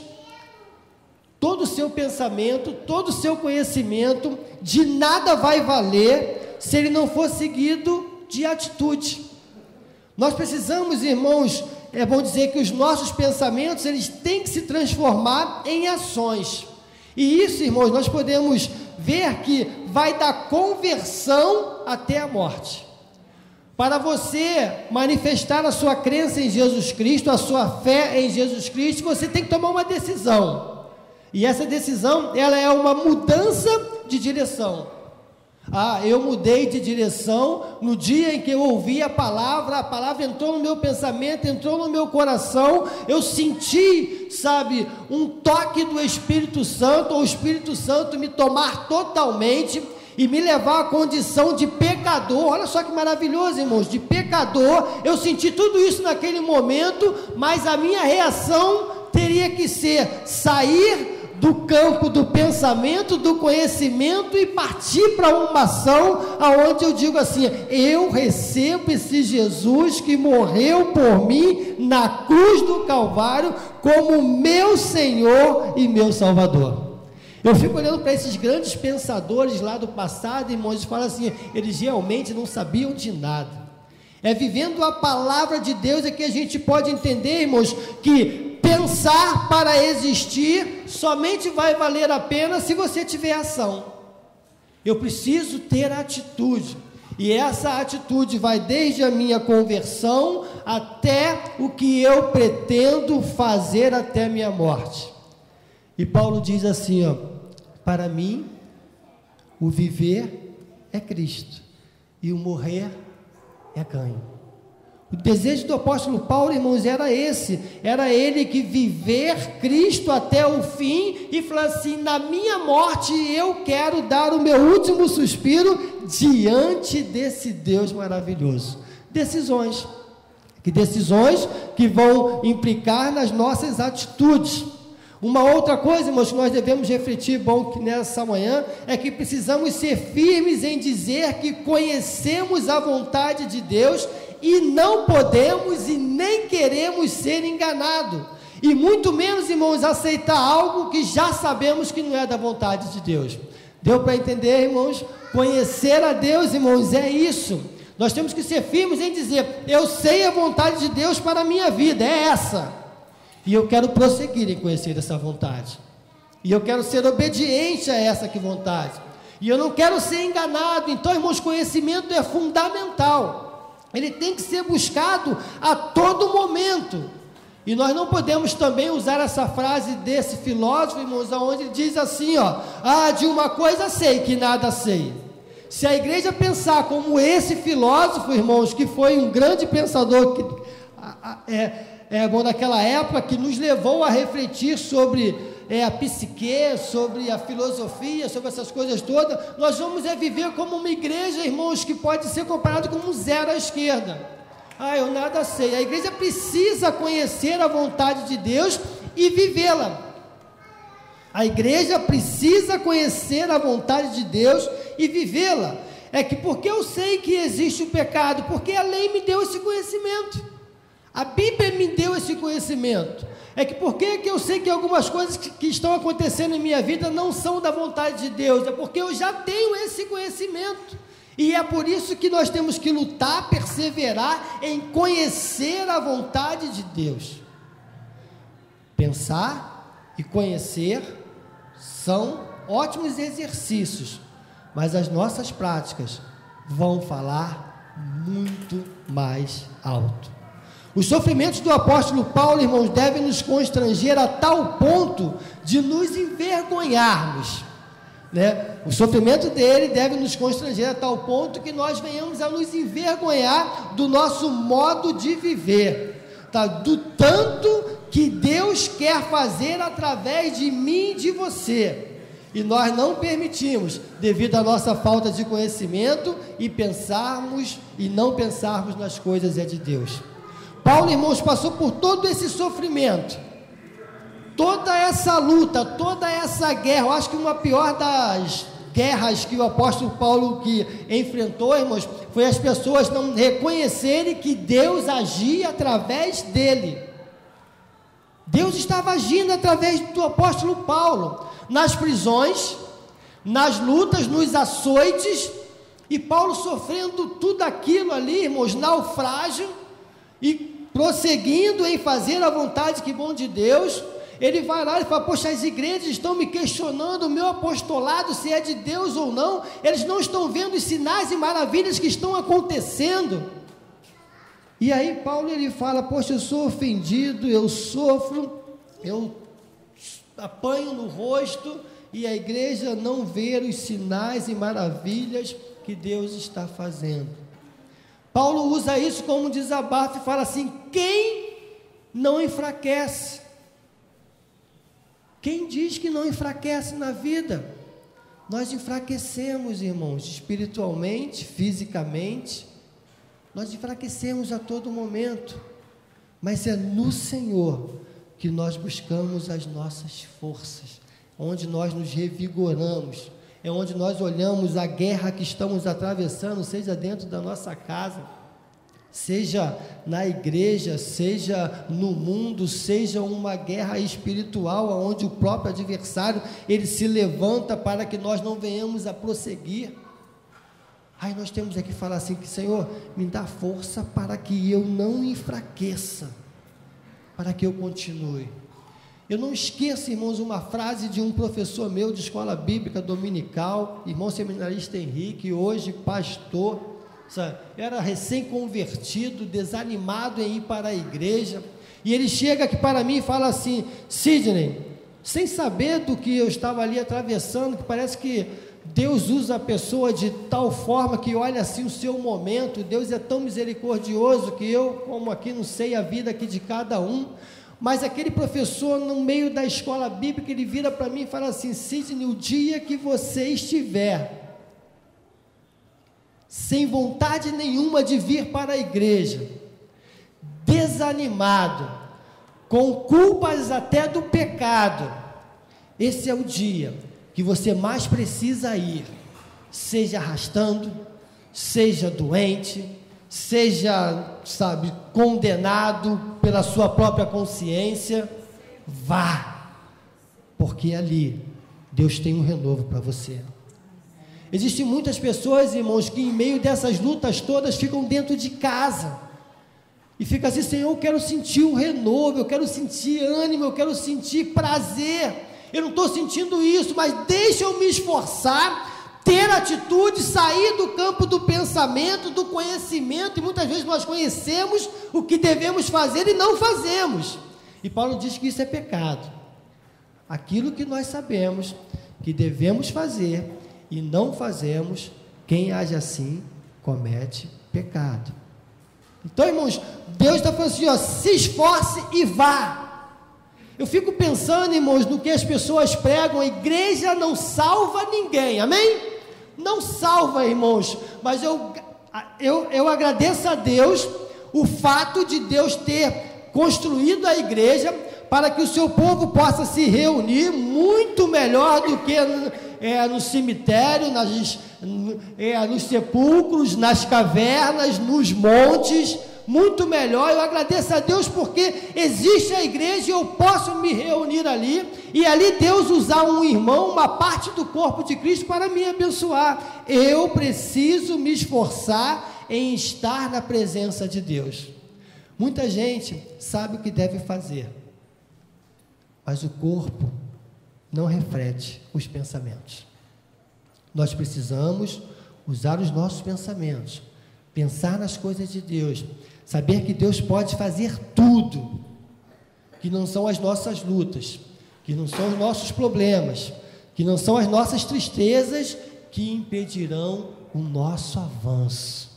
Todo o seu pensamento, todo o seu conhecimento de nada vai valer se ele não for seguido de atitude. Nós precisamos, irmãos, é bom dizer que os nossos pensamentos, eles têm que se transformar em ações. E isso, irmãos, nós podemos ver que vai da conversão até a morte. Para você manifestar a sua crença em Jesus Cristo, a sua fé em Jesus Cristo, você tem que tomar uma decisão. E essa decisão, ela é uma mudança de direção. Eu mudei de direção no dia em que eu ouvi a palavra entrou no meu pensamento, entrou no meu coração, eu senti, sabe, um toque do Espírito Santo, o Espírito Santo me tomar totalmente e me levar à condição de pecador. Olha só que maravilhoso, irmãos, de pecador. Eu senti tudo isso naquele momento, mas a minha reação teria que ser sair do campo do pensamento, do conhecimento e partir para uma ação aonde eu digo assim, eu recebo esse Jesus que morreu por mim na cruz do Calvário como meu Senhor e meu Salvador. Eu fico olhando para esses grandes pensadores lá do passado, irmãos, e falo assim, eles realmente não sabiam de nada. É vivendo a palavra de Deus é que a gente pode entender, irmãos, que pensar para existir somente vai valer a pena se você tiver ação. Eu preciso ter atitude, e essa atitude vai desde a minha conversão até o que eu pretendo fazer até a minha morte. E Paulo diz assim, ó, para mim o viver é Cristo e o morrer é ganho. O desejo do apóstolo Paulo, irmãos, era esse, era ele que viver Cristo até o fim e falar assim, na minha morte eu quero dar o meu último suspiro diante desse Deus maravilhoso. Decisões que vão implicar nas nossas atitudes. Uma outra coisa, irmãos, que nós devemos refletir, que nessa manhã, é que precisamos ser firmes em dizer que conhecemos a vontade de Deus e não podemos e nem queremos ser enganados, e muito menos, irmãos, aceitar algo que já sabemos que não é da vontade de Deus. Deu para entender, irmãos? Conhecer a Deus, irmãos, é isso. Nós temos que ser firmes em dizer, eu sei a vontade de Deus para a minha vida, é essa, e eu quero prosseguir em conhecer essa vontade, e eu quero ser obediente a essa vontade, e eu não quero ser enganado. Então, irmãos, conhecimento é fundamental. Ele tem que ser buscado a todo momento. E nós não podemos também usar essa frase desse filósofo, irmãos, onde ele diz assim, ó, de uma coisa sei que nada sei. Se a igreja pensar como esse filósofo, irmãos, que foi um grande pensador, naquela época, que nos levou a refletir sobre a psique, sobre a filosofia, sobre essas coisas todas. Nós vamos viver como uma igreja, irmãos, que pode ser comparado com um zero à esquerda. Eu nada sei. A igreja precisa conhecer a vontade de Deus e vivê-la. A igreja precisa conhecer a vontade de Deus e vivê-la. Porque eu sei que existe o pecado, porque a lei me deu esse conhecimento. A Bíblia me deu esse conhecimento. Porque eu sei que algumas coisas que estão acontecendo em minha vida não são da vontade de Deus, porque eu já tenho esse conhecimento. E é por isso que nós temos que lutar, perseverar em conhecer a vontade de Deus. Pensar e conhecer são ótimos exercícios, mas as nossas práticas vão falar muito mais alto. Os sofrimentos do apóstolo Paulo, irmãos, devem nos constranger a tal ponto de nos envergonharmos, né? O sofrimento dele deve nos constranger a tal ponto que nós venhamos a nos envergonhar do nosso modo de viver, tá? Do tanto que Deus quer fazer através de mim e de você. E nós não permitimos, devido à nossa falta de conhecimento, e não pensarmos nas coisas de Deus. Paulo, irmãos, passou por todo esse sofrimento, toda essa luta, toda essa guerra. Eu acho que uma pior das guerras que o apóstolo Paulo enfrentou, irmãos, foi as pessoas não reconhecerem que Deus agia através dele. Deus estava agindo através do apóstolo Paulo, nas prisões, nas lutas, nos açoites, e Paulo sofrendo tudo aquilo ali, irmãos, naufrágio, e prosseguindo em fazer a vontade que bom de Deus. Ele vai lá e fala: poxa, as igrejas estão me questionando o meu apostolado, se é de Deus ou não. Eles não estão vendo os sinais e maravilhas que estão acontecendo. E aí Paulo, ele fala: poxa, eu sou ofendido, eu sofro, eu apanho no rosto, e a igreja não vê os sinais e maravilhas que Deus está fazendo. Paulo usa isso como um desabafo e fala assim: quem não enfraquece? Quem diz que não enfraquece na vida? Nós enfraquecemos, irmãos, espiritualmente, fisicamente, nós enfraquecemos a todo momento, mas é no Senhor que nós buscamos as nossas forças, onde nós nos revigoramos, é onde nós olhamos a guerra que estamos atravessando, seja dentro da nossa casa, seja na igreja, seja no mundo, seja uma guerra espiritual, onde o próprio adversário, ele se levanta para que nós não venhamos a prosseguir. Aí nós temos aqui que falar assim: que Senhor, me dá força para que eu não enfraqueça, para que eu continue. Eu não esqueço, irmãos, uma frase de um professor meu de escola bíblica dominical, irmão seminarista Henrique, hoje pastor, sabe? Era recém-convertido, desanimado em ir para a igreja, e ele chega aqui para mim e fala assim: Sidney, sem saber do que eu estava ali atravessando, que parece que Deus usa a pessoa de tal forma que olha assim o seu momento, Deus é tão misericordioso que eu, como aqui, não sei a vida aqui de cada um, mas aquele professor, no meio da escola bíblica, ele vira para mim e fala assim: Sidney, o dia que você estiver sem vontade nenhuma de vir para a igreja, desanimado, com culpas até do pecado, esse é o dia que você mais precisa ir, seja arrastando, seja doente, seja, sabe, condenado pela sua própria consciência, vá, porque ali Deus tem um renovo para você. Existem muitas pessoas, irmãos, que em meio dessas lutas todas ficam dentro de casa e ficam assim: Senhor, eu quero sentir um renovo, eu quero sentir ânimo, eu quero sentir prazer, eu não estou sentindo isso, mas deixa eu me esforçar, ter atitude, sair do campo do pensamento, do conhecimento, e muitas vezes nós conhecemos o que devemos fazer e não fazemos, e Paulo diz que isso é pecado. Aquilo que nós sabemos que devemos fazer e não fazemos, quem age assim comete pecado. Então, irmãos, Deus está falando assim: ó, se esforce e vá. Eu fico pensando, irmãos, no que as pessoas pregam. A igreja não salva ninguém, amém? Não salva, irmãos, mas eu agradeço a Deus o fato de Deus ter construído a igreja para que o seu povo possa se reunir muito melhor do que no cemitério, nos sepulcros, nas cavernas, nos montes, muito melhor. Eu agradeço a Deus porque existe a igreja e eu posso me reunir ali, e ali Deus usar um irmão, uma parte do corpo de Cristo para me abençoar. Eu preciso me esforçar em estar na presença de Deus. Muita gente sabe o que deve fazer, mas o corpo não reflete os pensamentos. Nós precisamos usar os nossos pensamentos, pensar nas coisas de Deus, saber que Deus pode fazer tudo, que não são as nossas lutas, que não são os nossos problemas, que não são as nossas tristezas que impedirão o nosso avanço.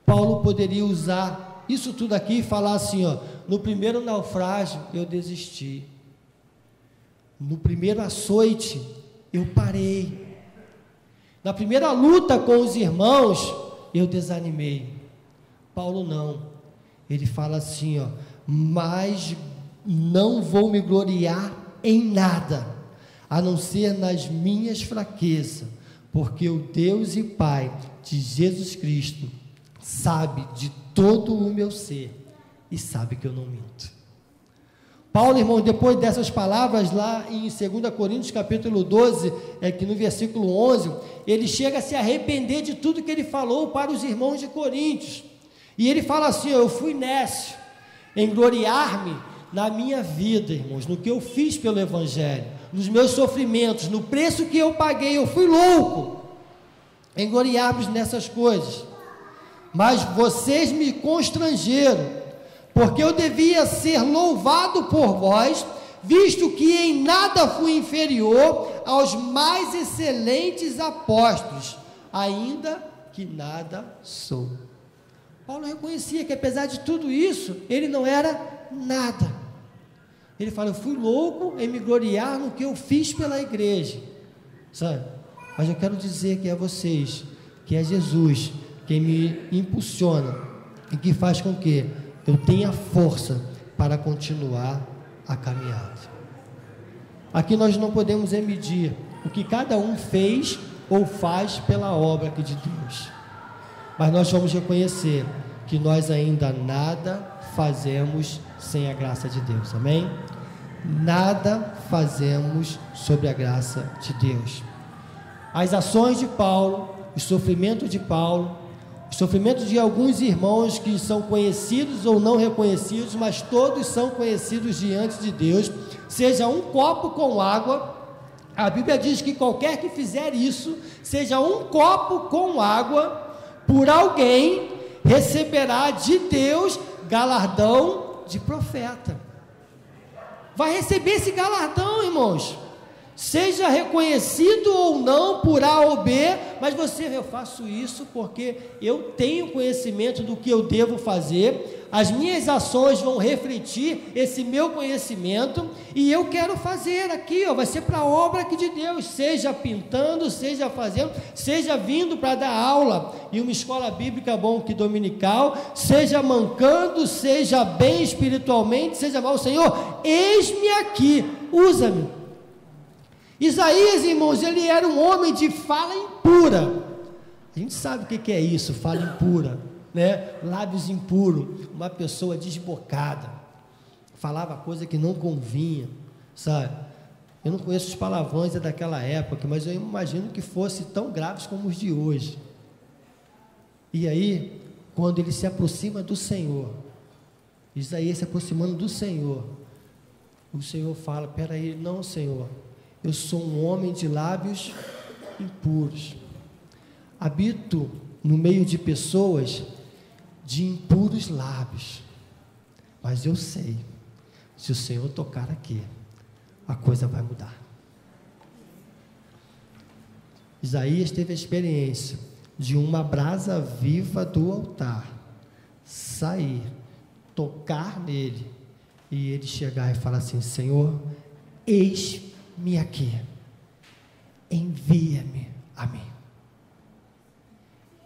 Paulo poderia usar isso tudo aqui e falar assim, ó: no primeiro naufrágio eu desisti, no primeiro açoite eu parei, na primeira luta com os irmãos eu desanimei. Paulo não, ele fala assim, ó: mas não vou me gloriar em nada, a não ser nas minhas fraquezas, porque o Deus e Pai de Jesus Cristo sabe de todo o meu ser e sabe que eu não minto. Paulo, irmão, depois dessas palavras lá em 2 Coríntios capítulo 12, que no versículo 11, ele chega a se arrepender de tudo que ele falou para os irmãos de Coríntios, e ele fala assim: eu fui nécio em gloriar-me na minha vida, irmãos, no que eu fiz pelo Evangelho, nos meus sofrimentos, no preço que eu paguei. Eu fui louco em gloriar-me nessas coisas, mas vocês me constrangeram, porque eu devia ser louvado por vós, visto que em nada fui inferior aos mais excelentes apóstolos, ainda que nada sou. Paulo reconhecia que apesar de tudo isso, ele não era nada. Ele fala: eu fui louco em me gloriar no que eu fiz pela igreja, sabe? Mas eu quero dizer que é vocês, que é Jesus quem me impulsiona e que faz com que eu tenha força para continuar a caminhada. Aqui nós não podemos medir o que cada um fez ou faz pela obra aqui de Deus, mas nós vamos reconhecer que nós ainda nada fazemos sem a graça de Deus, amém? Nada fazemos sobre a graça de Deus. As ações de Paulo, o sofrimento de Paulo, o sofrimento de alguns irmãos que são conhecidos ou não reconhecidos, mas todos são conhecidos diante de Deus, seja um copo com água. A Bíblia diz que qualquer que fizer isso, seja um copo com água, por alguém, receberá de Deus galardão de profeta. Vai receber esse galardão, irmãos, seja reconhecido ou não por A ou B, mas eu faço isso porque eu tenho conhecimento do que eu devo fazer, as minhas ações vão refletir esse meu conhecimento, e eu quero fazer aqui, vai ser para a obra aqui de Deus, seja pintando, seja fazendo, seja vindo para dar aula em uma escola bíblica bom que dominical, seja mancando, seja bem espiritualmente, seja mal. Senhor, eis-me aqui, usa-me. Isaías, irmãos, ele era um homem de fala impura. A gente sabe o que é isso, fala impura, né? Lábios impuros, uma pessoa desbocada, falava coisa que não convinha, sabe? Eu não conheço os palavrões daquela época, mas eu imagino que fosse tão graves como os de hoje. E aí, quando ele se aproxima do Senhor, Isaías se aproximando do Senhor, o Senhor fala: peraí, não, Senhor, eu sou um homem de lábios impuros, habito no meio de pessoas de impuros lábios, mas eu sei, se o Senhor tocar aqui, a coisa vai mudar. Isaías teve a experiência de uma brasa viva do altar sair, tocar nele, e ele chegar e falar assim: Senhor, eis-me aqui, envia-me a mim.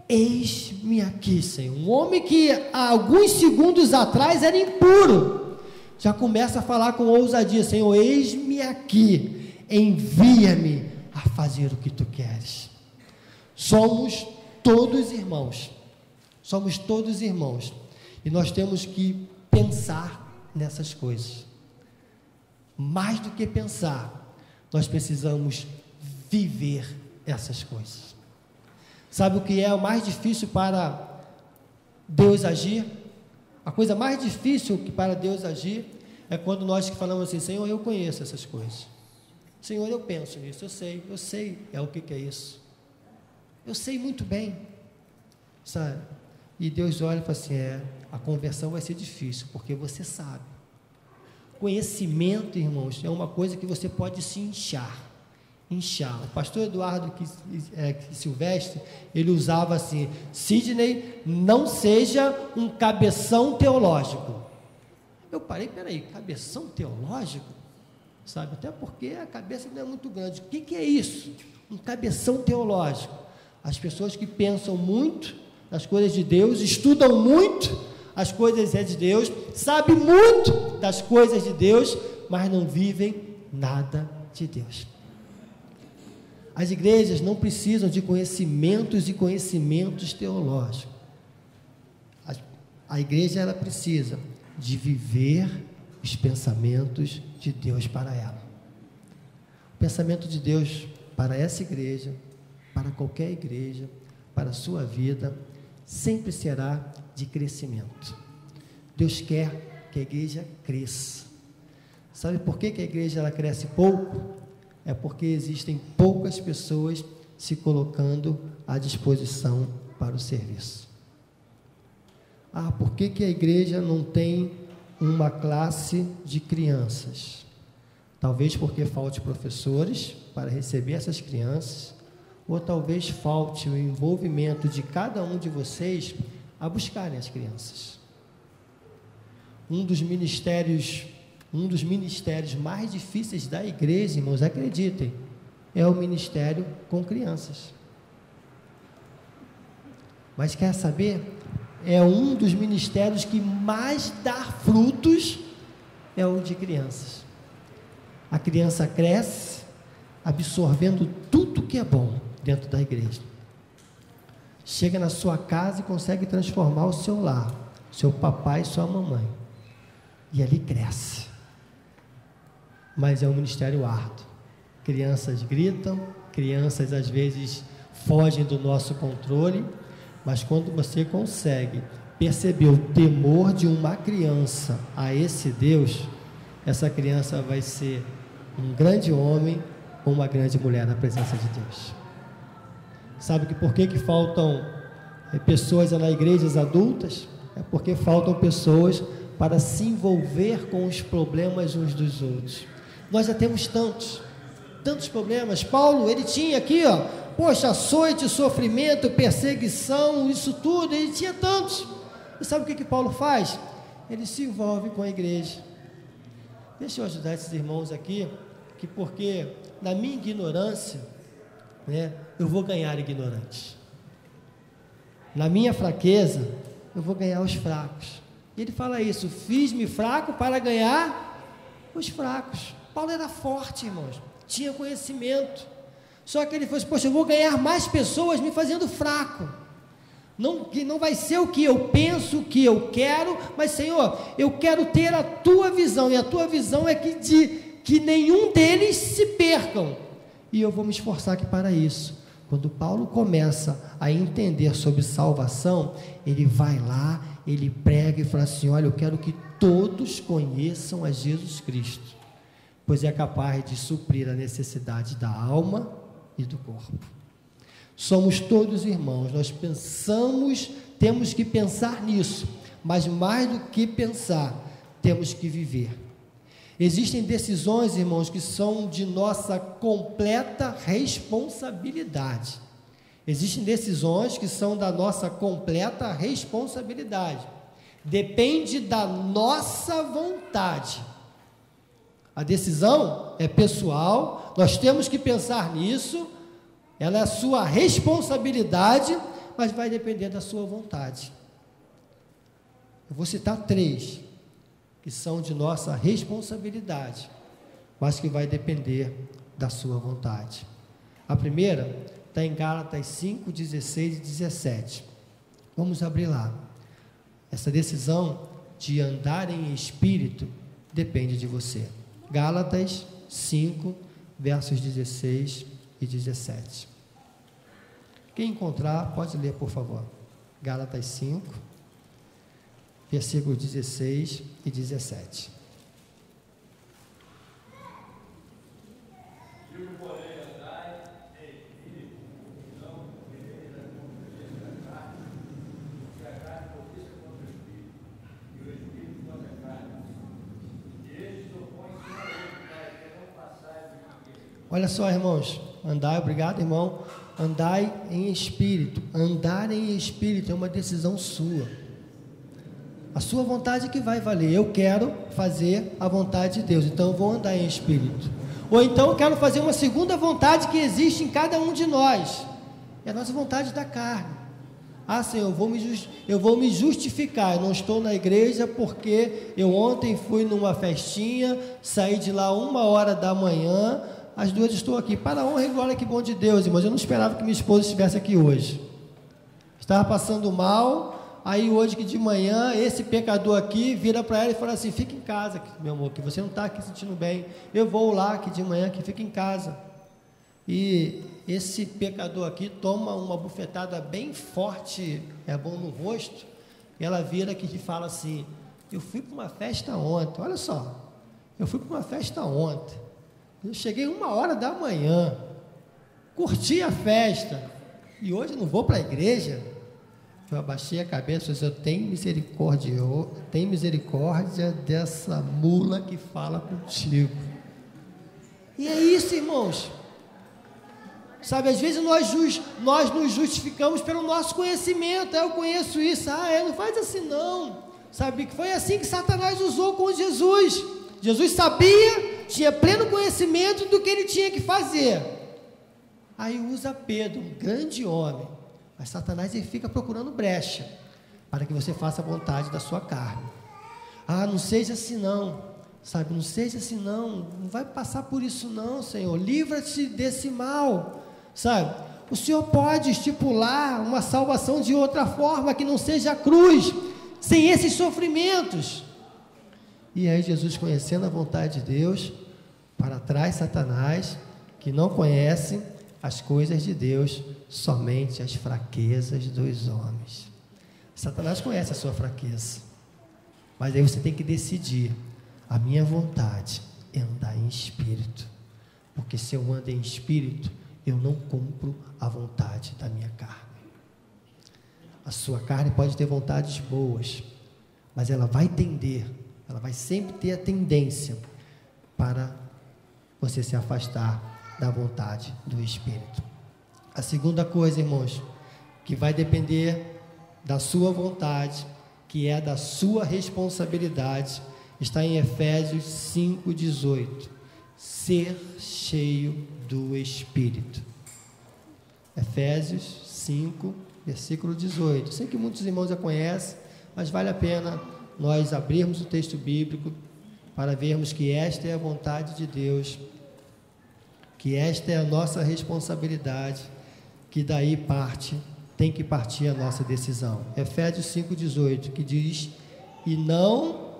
Eis-me aqui, Senhor. Um homem que há alguns segundos atrás era impuro, já começa a falar com ousadia: Senhor, eis-me aqui, envia-me a fazer o que tu queres. Somos todos irmãos, e nós temos que pensar nessas coisas. Mais do que pensar, nós precisamos viver essas coisas. Sabe o que é o mais difícil para Deus agir? A coisa mais difícil que para Deus agir é quando nós falamos assim: Senhor, eu conheço essas coisas. Senhor, eu penso nisso, eu sei o que é isso. Eu sei muito bem, sabe? E Deus olha e fala assim: a conversão vai ser difícil, porque você sabe. Conhecimento, irmãos, é uma coisa que você pode se inchar. O pastor Eduardo Silvestre, ele usava assim: Sidney, não seja um cabeção teológico. Eu parei, peraí, cabeção teológico? Sabe, até porque a cabeça não é muito grande. O que é isso? Um cabeção teológico. As pessoas que pensam muito nas coisas de Deus, estudam muito as coisas de Deus, sabem muito das coisas de Deus, mas não vivem nada de Deus. As igrejas não precisam de conhecimentos e conhecimentos teológicos. A igreja, ela precisa de viver os pensamentos de Deus para ela. O pensamento de Deus para essa igreja, para qualquer igreja, para a sua vida, sempre será de crescimento. Deus quer que a igreja cresça. Sabe por que a igreja ela cresce pouco? É porque existem poucas pessoas se colocando à disposição para o serviço. Por que a igreja não tem uma classe de crianças? Talvez porque falte professores para receber essas crianças, ou talvez falte o envolvimento de cada um de vocês a buscarem as crianças. Um dos ministérios mais difíceis da igreja, irmãos, acreditem, é o ministério com crianças. Mas quer saber? É um dos ministérios que mais dá frutos, é o de crianças. A criança cresce absorvendo tudo que é bom dentro da igreja. Chega na sua casa e consegue transformar o seu lar, seu papai e sua mamãe. E ali cresce. Mas é um ministério árduo. Crianças gritam, crianças às vezes fogem do nosso controle, mas quando você consegue perceber o temor de uma criança a esse Deus, essa criança vai ser um grande homem ou uma grande mulher na presença de Deus. Sabe que por que faltam pessoas nas igrejas adultas? É porque faltam pessoas para se envolver com os problemas uns dos outros. Nós já temos tantos problemas. Paulo, ele tinha aqui, açoite, sofrimento, perseguição, isso tudo, ele tinha tantos. E sabe o que Paulo faz? Ele se envolve com a igreja. Deixa eu ajudar esses irmãos aqui, porque na minha ignorância, eu vou ganhar ignorantes. Na minha fraqueza, eu vou ganhar os fracos. Ele fala isso: fiz-me fraco para ganhar os fracos. Paulo era forte, irmãos, tinha conhecimento, só que ele falou assim: poxa, eu vou ganhar mais pessoas me fazendo fraco. Não vai ser o que eu penso, o que eu quero, mas Senhor, eu quero ter a tua visão, e a tua visão é que nenhum deles se percam, e eu vou me esforçar aqui para isso. Quando Paulo começa a entender sobre salvação, ele vai lá, ele prega e fala assim: olha, eu quero que todos conheçam a Jesus Cristo, pois é capaz de suprir a necessidade da alma e do corpo. Somos todos irmãos, nós temos que pensar nisso, mas mais do que pensar, temos que viver. Existem decisões, irmãos, que são de nossa completa responsabilidade. Existem decisões que são da nossa completa responsabilidade. depende da nossa vontade. A decisão é pessoal, nós temos que pensar nisso, ela é a sua responsabilidade, mas vai depender da sua vontade. Eu vou citar 3, que são de nossa responsabilidade, mas que vai depender da sua vontade. A primeira está em Gálatas 5, 16 e 17. Vamos abrir lá. Essa decisão de andar em espírito depende de você. Gálatas 5, versos 16 e 17. Quem encontrar, pode ler, por favor. Gálatas 5, versículos 16 e 17. Olha só, irmãos, andai, obrigado, irmão, andai em espírito. Andar em espírito é uma decisão sua. A sua vontade que vai valer. Eu quero fazer a vontade de Deus, então eu vou andar em espírito. Ou então eu quero fazer uma segunda vontade que existe em cada um de nós. É a nossa vontade da carne. Ah, Senhor, eu vou me justificar. Eu não estou na igreja porque eu ontem fui numa festinha, saí de lá 1h da manhã, às 2 estou aqui. Para a honra e glória, que bom de Deus, irmãos. Eu não esperava que minha esposa estivesse aqui hoje. Estava passando mal, aí hoje que de manhã, esse pecador aqui vira para ela e fala assim: fica em casa, meu amor, que você não está aqui sentindo bem. Eu vou lá que de manhã, que fica em casa. E esse pecador aqui toma uma bufetada bem forte, é bom no rosto, e ela vira aqui e fala assim: eu fui para uma festa ontem, olha só, eu fui para uma festa ontem, eu cheguei 1h da manhã, curti a festa, e hoje eu não vou para a igreja. Eu abaixei a cabeça e disse: eu tenho misericórdia dessa mula que fala contigo. E é isso, irmãos. Sabe, às vezes nós nos justificamos pelo nosso conhecimento. Eu conheço isso. Não faz assim não. Sabe, que foi assim que Satanás usou com Jesus. Jesus sabia, tinha pleno conhecimento do que ele tinha que fazer. Aí usa Pedro, um grande homem. Mas Satanás, ele fica procurando brecha para que você faça a vontade da sua carne. Não seja assim não. Sabe, não seja assim não. Não vai passar por isso não, Senhor. Livra-te desse mal. Sabe, o Senhor pode estipular uma salvação de outra forma, que não seja a cruz, sem esses sofrimentos. E aí Jesus, conhecendo a vontade de Deus, para trás Satanás, que não conhece as coisas de Deus, somente as fraquezas dos homens. Satanás conhece a sua fraqueza, mas aí você tem que decidir: a minha vontade é andar em espírito, porque se eu ando em espírito, eu não cumpro a vontade da minha carne. A sua carne pode ter vontades boas, mas ela vai sempre ter a tendência para você se afastar da vontade do Espírito. A segunda coisa, irmãos, que vai depender da sua vontade, que é da sua responsabilidade, está em Efésios 5:18. Ser cheio do Espírito. Efésios 5, versículo 18. Sei que muitos irmãos já conhecem, mas vale a pena nós abrirmos o texto bíblico para vermos que esta é a vontade de Deus, que esta é a nossa responsabilidade, que daí tem que partir a nossa decisão. Efésios 5:18, que diz: e não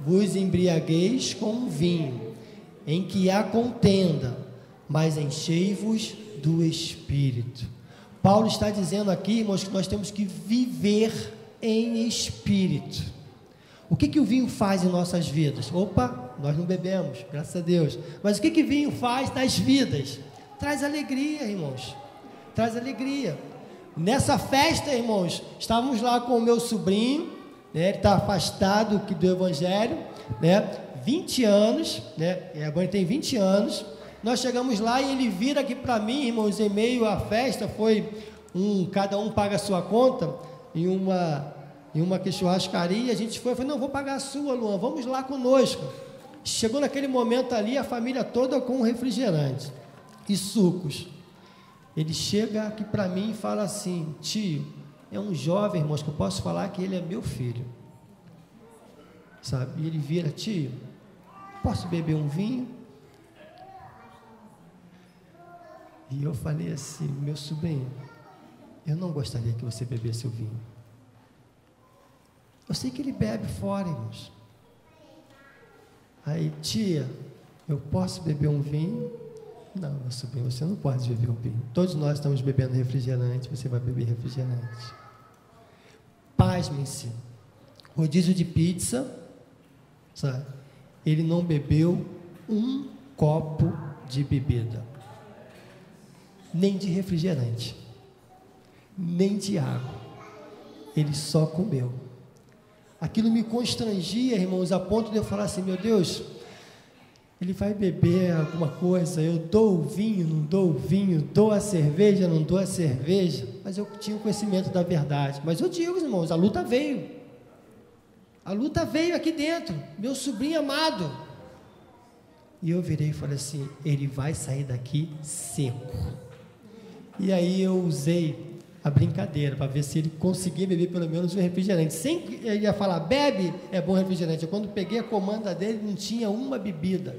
vos embriagueis com vinho, em que há contenda, mas enchei-vos do Espírito. Paulo está dizendo aqui, irmãos, que nós temos que viver em Espírito. O que o vinho faz em nossas vidas? Nós não bebemos, graças a Deus, mas o que o vinho faz nas vidas? Traz alegria, irmãos, traz alegria. Nessa festa, irmãos, estávamos lá com o meu sobrinho, né? Ele está afastado do Evangelho, né? 20 anos, né? Agora ele tem 20 anos. Nós chegamos lá e ele vira aqui para mim, irmãos, em meio à festa, cada um paga a sua conta, em em uma churrascaria, a gente foi, eu falei, não, vou pagar a sua, Luan, vamos lá conosco. Chegou naquele momento ali, a família toda com refrigerante e sucos. Ele chega aqui para mim e fala assim, tio, é um jovem, irmãos, que eu posso falar que ele é meu filho. Sabe? E ele vira, tio, posso beber um vinho? E eu falei assim, meu sobrinho, eu não gostaria que você bebesse o vinho. Eu sei que ele bebe fora, irmãos. Aí, tia, eu posso beber um vinho? Não, meu sobrinho, você não pode beber um vinho. Todos nós estamos bebendo refrigerante, você vai beber refrigerante. Pasmem-se, rodízio de pizza, sabe? Ele não bebeu um copo de bebida, nem de refrigerante, nem de água. Ele só comeu. Aquilo me constrangia, irmãos, a ponto de eu falar assim, meu Deus, ele vai beber alguma coisa, eu dou o vinho, não dou o vinho, dou a cerveja, não dou a cerveja, mas eu tinha o conhecimento da verdade. Mas eu digo, irmãos, a luta veio aqui dentro, meu sobrinho amado. E eu virei e falei assim, ele vai sair daqui seco. E aí eu usei a brincadeira, para ver se ele conseguia beber pelo menos um refrigerante, sem que ele ia falar, bebe, é bom refrigerante. Eu, quando peguei a comanda dele, não tinha uma bebida,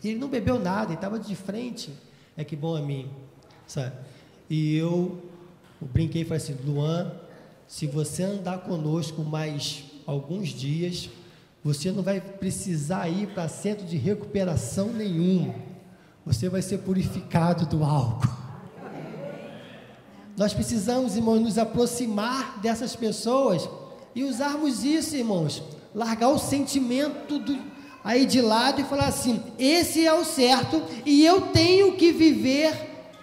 ele não bebeu nada, ele estava de frente, é que bom a mim, sabe? E eu brinquei e falei assim, Luan, se você andar conosco mais alguns dias, você não vai precisar ir para centro de recuperação nenhum, você vai ser purificado do álcool. Nós precisamos, irmãos, nos aproximar dessas pessoas e usarmos isso, irmãos, largar o sentimento aí de lado e falar assim, esse é o certo e eu tenho que viver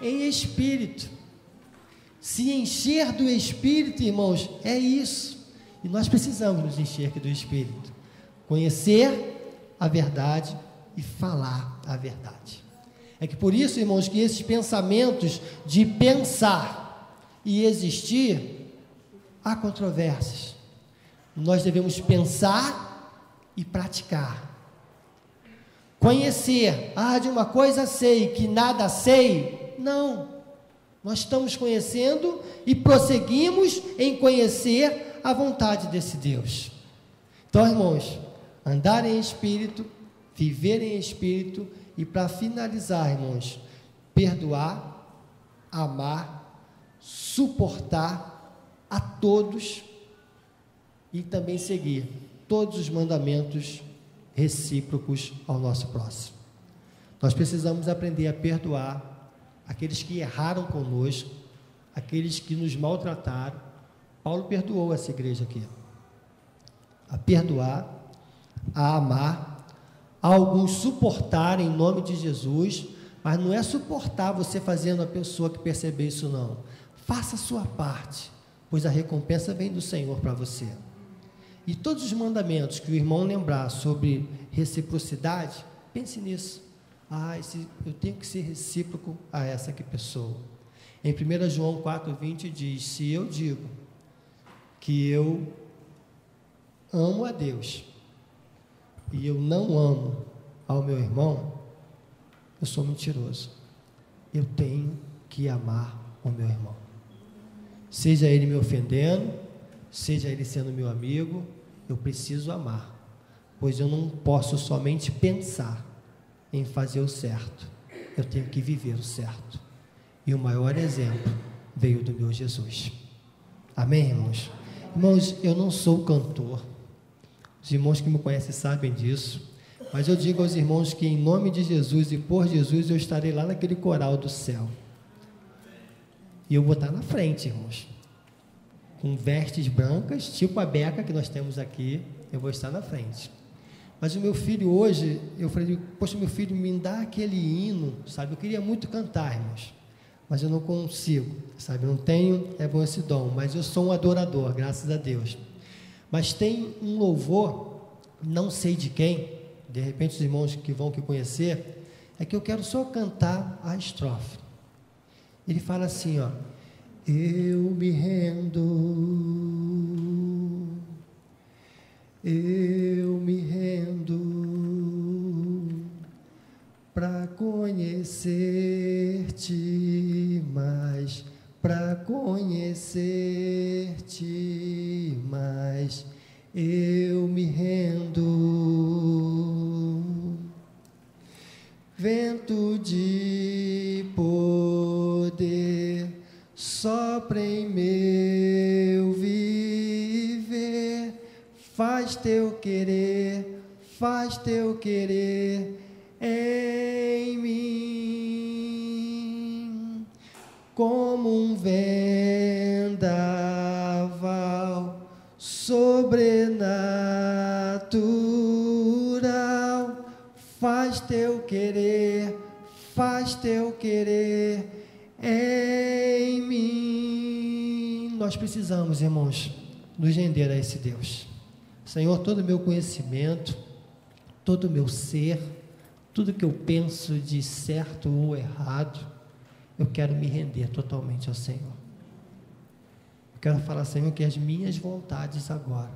em espírito. Se encher do espírito, irmãos, é isso. E nós precisamos nos encher do espírito, conhecer a verdade e falar a verdade. É que por isso, irmãos, que esses pensamentos de pensar e existir, há controvérsias. Nós devemos pensar e praticar. Conhecer, de uma coisa sei, que nada sei, não. Nós estamos conhecendo e prosseguimos em conhecer a vontade desse Deus. Então, irmãos, andar em espírito, viver em espírito e, para finalizar, irmãos, perdoar, amar, suportar a todos e também seguir todos os mandamentos recíprocos ao nosso próximo. Nós precisamos aprender a perdoar aqueles que erraram conosco, aqueles que nos maltrataram. Paulo perdoou essa igreja aqui. A perdoar, a amar, a alguns suportar em nome de Jesus, mas não é suportar você fazendo a pessoa que perceber isso, não. Faça a sua parte, pois a recompensa vem do Senhor para você. E todos os mandamentos que o irmão lembrar sobre reciprocidade, pense nisso. Eu tenho que ser recíproco a essa aqui pessoa. Em 1 João 4,20 diz, se eu digo que eu amo a Deus e eu não amo ao meu irmão, eu sou mentiroso. Eu tenho que amar o meu irmão. Seja ele me ofendendo, seja ele sendo meu amigo, eu preciso amar, pois eu não posso somente pensar em fazer o certo, eu tenho que viver o certo. E o maior exemplo veio do meu Jesus. Amém, irmãos? Irmãos, eu não sou cantor, os irmãos que me conhecem sabem disso, mas eu digo aos irmãos que em nome de Jesus e por Jesus eu estarei lá naquele coral do céu. E eu vou estar na frente, irmãos, com vestes brancas, tipo a beca que nós temos aqui, eu vou estar na frente. Mas o meu filho hoje, eu falei, poxa, meu filho, me dá aquele hino, sabe? Eu queria muito cantar, irmãos, mas eu não consigo, sabe? Eu não tenho, bom esse dom, mas eu sou um adorador, graças a Deus. Mas tem um louvor, não sei de quem, de repente os irmãos que vão conhecer, é que eu quero só cantar a estrofe. Ele fala assim, ó, eu me rendo conhecer-te mais, eu me rendo. Vento de poder, sopra em meu viver, faz teu querer em mim, como um vendaval sobrenatural, faz teu querer em mim. Nós precisamos, irmãos, nos render a esse Deus. Senhor, todo o meu conhecimento, todo o meu ser, tudo que eu penso de certo ou errado, eu quero me render totalmente ao Senhor. Eu quero falar, Senhor, que as minhas vontades agora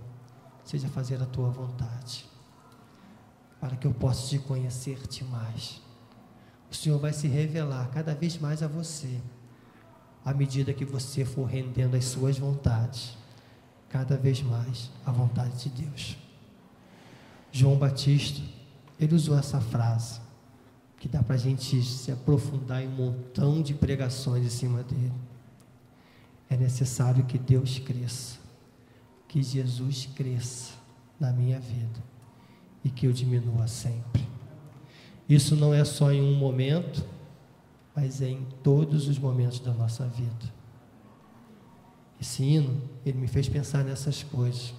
seja fazer a tua vontade, para que eu possa te conhecer-te mais. O Senhor vai se revelar cada vez mais a você, à medida que você for rendendo as suas vontades, cada vez mais à vontade de Deus. João Batista, ele usou essa frase, que dá para a gente se aprofundar em um montão de pregações em cima dele. É necessário que Deus cresça, que Jesus cresça na minha vida e que eu diminua sempre. Isso não é só em um momento, mas é em todos os momentos da nossa vida. Esse hino, ele me fez pensar nessas coisas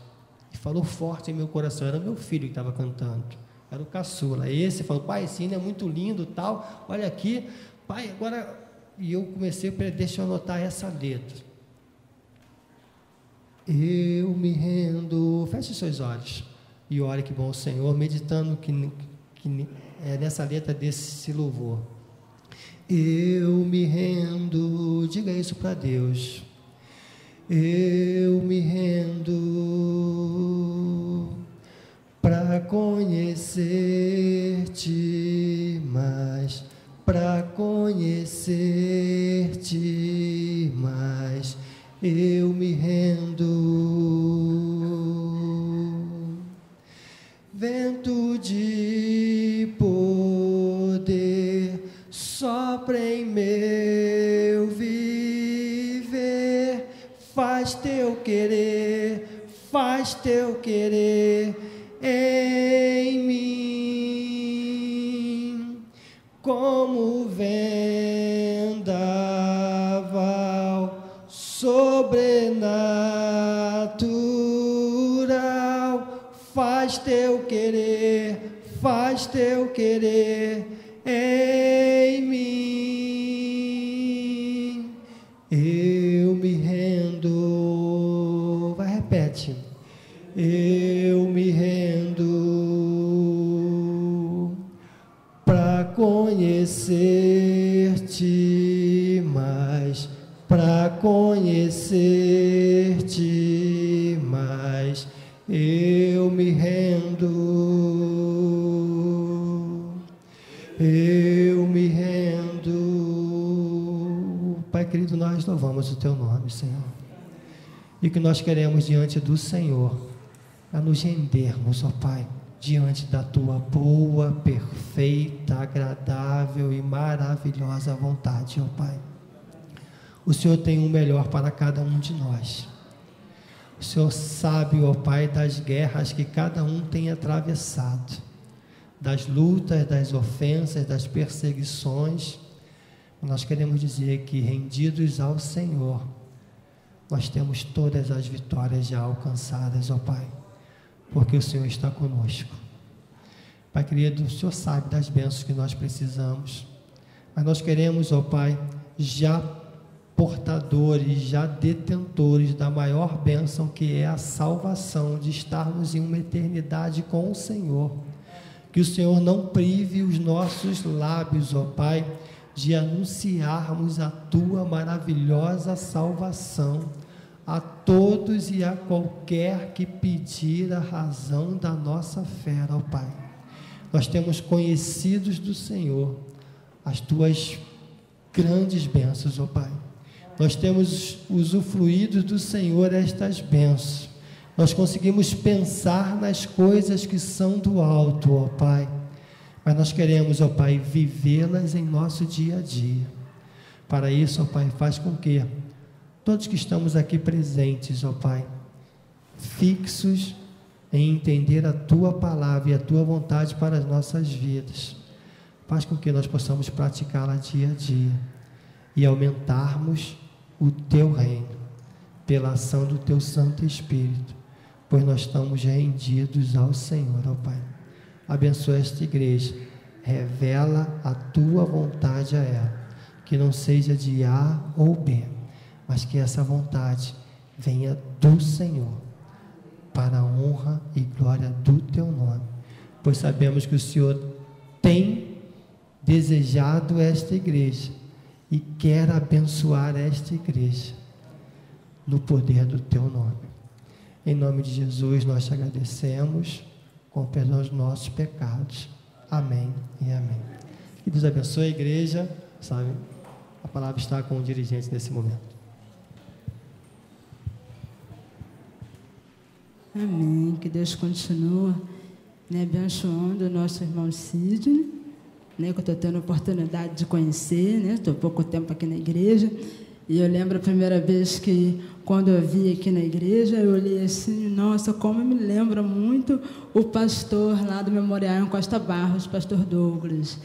e falou forte em meu coração. Era meu filho que estava cantando, era o caçula. Esse falou: pai, esse hino é muito lindo, tal, olha aqui, pai, agora. E eu comecei, deixa eu anotar essa letra. Eu me rendo, feche os seus olhos e ore que bom o Senhor, meditando que nessa letra desse louvor. Eu me rendo, diga isso para Deus. Eu me rendo para conhecer-te mais, para conhecer-te mais. Eu me rendo. Vento de poder, sopra em meu viver, faz teu querer em mim, como vendaval sobrenatural, faz teu querer em mim. Eu me rendo. Vai, repete. Eu me rendo para conhecer-te mais, para conhecer-te mais. Eu me rendo. Eu me rendo. Pai querido, nós louvamos o teu nome, Senhor. E que nós queremos diante do Senhor, a nos rendermos, ó Pai, diante da tua boa, perfeita, agradável e maravilhosa vontade, ó Pai. O Senhor tem o melhor para cada um de nós. O Senhor sabe, ó Pai, das guerras que cada um tem atravessado, das lutas, das ofensas, das perseguições. Nós queremos dizer que, rendidos ao Senhor, nós temos todas as vitórias já alcançadas, ó Pai, porque o Senhor está conosco. Pai querido, o Senhor sabe das bênçãos que nós precisamos, mas nós queremos, ó Pai, já portadores, já detentores da maior bênção, que é a salvação, de estarmos em uma eternidade com o Senhor. Que o Senhor não prive os nossos lábios, ó Pai, de anunciarmos a tua maravilhosa salvação a todos e a qualquer que pedir a razão da nossa fé, ó Pai. Nós temos conhecidos do Senhor as tuas grandes bênçãos, ó Pai. nós temos usufruído do Senhor estas bênçãos. Nós conseguimos pensar nas coisas que são do alto, ó Pai. Mas nós queremos, ó Pai, vivê-las em nosso dia a dia. Para isso, ó Pai, faz com que todos que estamos aqui presentes, ó Pai, fixos em entender a Tua palavra e a Tua vontade para as nossas vidas, faz com que nós possamos praticá-la dia a dia e aumentarmos o Teu reino pela ação do Teu Santo Espírito, pois nós estamos rendidos ao Senhor, ó Pai. Abençoa esta igreja, revela a Tua vontade a ela, que não seja de A ou B, mas que essa vontade venha do Senhor, para a honra e glória do Teu nome, pois sabemos que o Senhor tem desejado esta igreja e quer abençoar esta igreja no poder do Teu nome. Em nome de Jesus nós te agradecemos, com perdão dos nossos pecados. Amém e amém. Que Deus abençoe a igreja, sabe? A palavra está com o dirigente nesse momento. Amém. Que Deus continue, né, abençoando o nosso irmão Sidney, né, que eu estou tendo a oportunidade de conhecer, né, estou há pouco tempo aqui na igreja, e eu lembro a primeira vez que, quando eu vi aqui na igreja, eu olhei assim, nossa, como me lembra muito o pastor lá do Memorial em Costa Barros, pastor Douglas,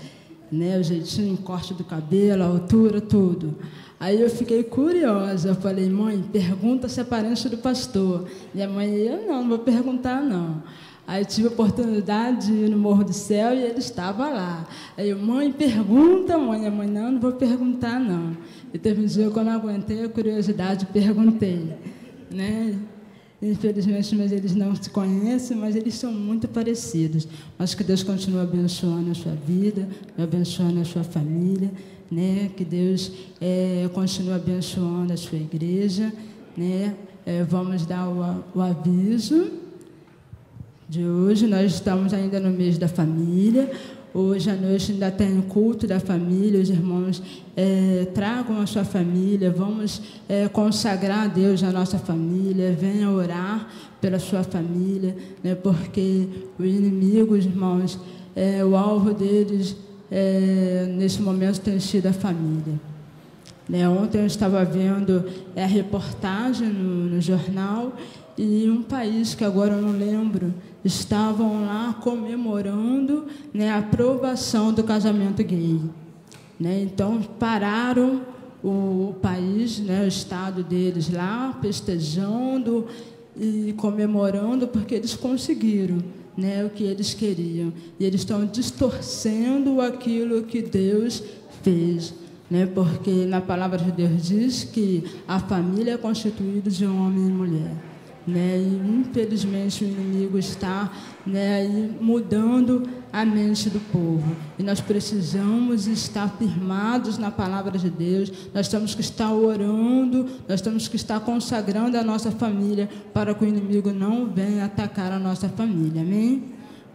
né, o jeitinho, o corte do cabelo, a altura, tudo. Aí eu fiquei curiosa, eu falei, mãe, pergunta se é parente do pastor. Minha mãe, eu não vou perguntar, não. Aí tive a oportunidade de ir no Morro do Céu e ele estava lá. Aí eu, mãe, pergunta, mãe. A mãe, não vou perguntar, não. E teve um dia que eu não aguentei a curiosidade, perguntei, né? Infelizmente, mas eles não se conhecem, mas eles são muito parecidos. Mas que Deus continue abençoando a sua vida, abençoando a sua família, né? Que Deus continue abençoando a sua igreja, né? Vamos dar o aviso de hoje. Nós estamos ainda no mês da família. Hoje à noite ainda tem o culto da família. Os irmãos tragam a sua família. Vamos consagrar a Deus a nossa família. Venha orar pela sua família, né? Porque os inimigos, irmãos, o alvo deles nesse momento tem sido a família. Né? Ontem eu estava vendo a reportagem no jornal e um país que agora eu não lembro, estavam lá comemorando, né, a aprovação do casamento gay. Né? Então, pararam o país, né, o estado deles lá, festejando e comemorando, porque eles conseguiram, né, o que eles queriam. E eles estão distorcendo aquilo que Deus fez. Né? Porque na palavra de Deus diz que a família é constituída de homem e mulher. Né? E infelizmente o inimigo está, né, aí mudando a mente do povo, e nós precisamos estar firmados na palavra de Deus. Nós temos que estar orando, nós temos que estar consagrando a nossa família para que o inimigo não venha atacar a nossa família, amém?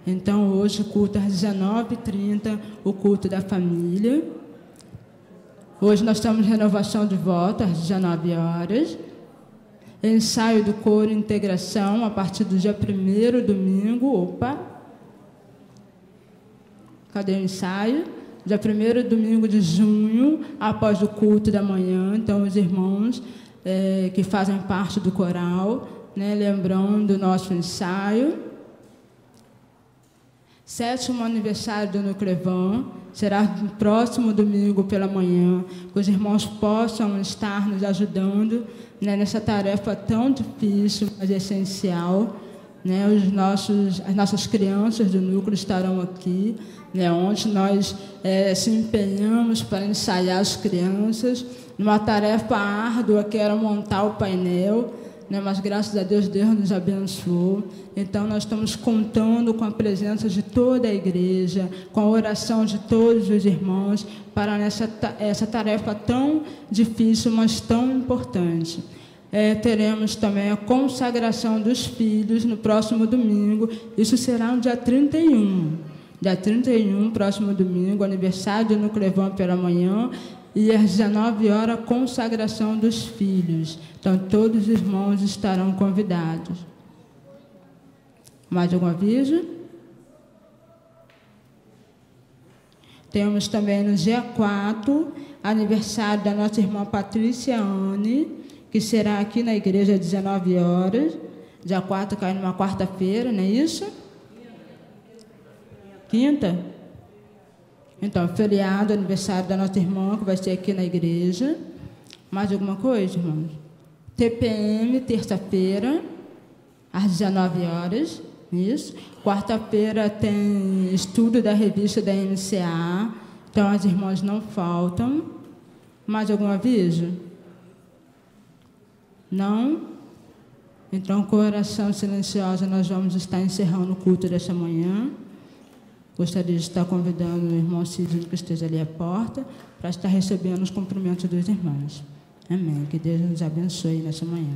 Então hoje culto às 19h30, o culto da família. Hoje nós temos renovação de voto às 19 horas. Ensaio do coro integração a partir do dia 1º, domingo. Opa! Cadê o ensaio? Dia 1º, domingo de junho, após o culto da manhã. Então, os irmãos que fazem parte do coral, né, lembrando do nosso ensaio. 7º aniversário do Nuclevan, será no próximo domingo pela manhã, que os irmãos possam estar nos ajudando, né, nessa tarefa tão difícil, mas essencial. Né, as nossas crianças do núcleo estarão aqui, né, onde nós se empenhamos para ensaiar as crianças, numa tarefa árdua que era montar o painel, né, mas graças a Deus, Deus nos abençoou. Então nós estamos contando com a presença de toda a igreja, com a oração de todos os irmãos, para essa tarefa tão difícil, mas tão importante. Teremos também a consagração dos filhos no próximo domingo. Isso será no dia 31. Dia 31, próximo domingo, aniversário do Nuclevan pela manhã. E às 19 horas, consagração dos filhos. Então, todos os irmãos estarão convidados. Mais algum aviso? Temos também no dia 4, aniversário da nossa irmã Patrícia Anne, que será aqui na igreja às 19 horas. Dia 4 cai numa quarta-feira, não é isso? Quinta? Então, feriado, aniversário da nossa irmã, que vai ser aqui na igreja. Mais alguma coisa, irmãos? TPM, terça-feira, às 19 horas. Isso. Quarta-feira tem estudo da revista da MCA. Então, as irmãs não faltam. Mais algum aviso? Não? Então, com oração silenciosa, nós vamos estar encerrando o culto desta manhã. Gostaria de estar convidando o irmão Cídio que esteja ali à porta para estar recebendo os cumprimentos dos irmãos. Amém. Que Deus nos abençoe nessa manhã.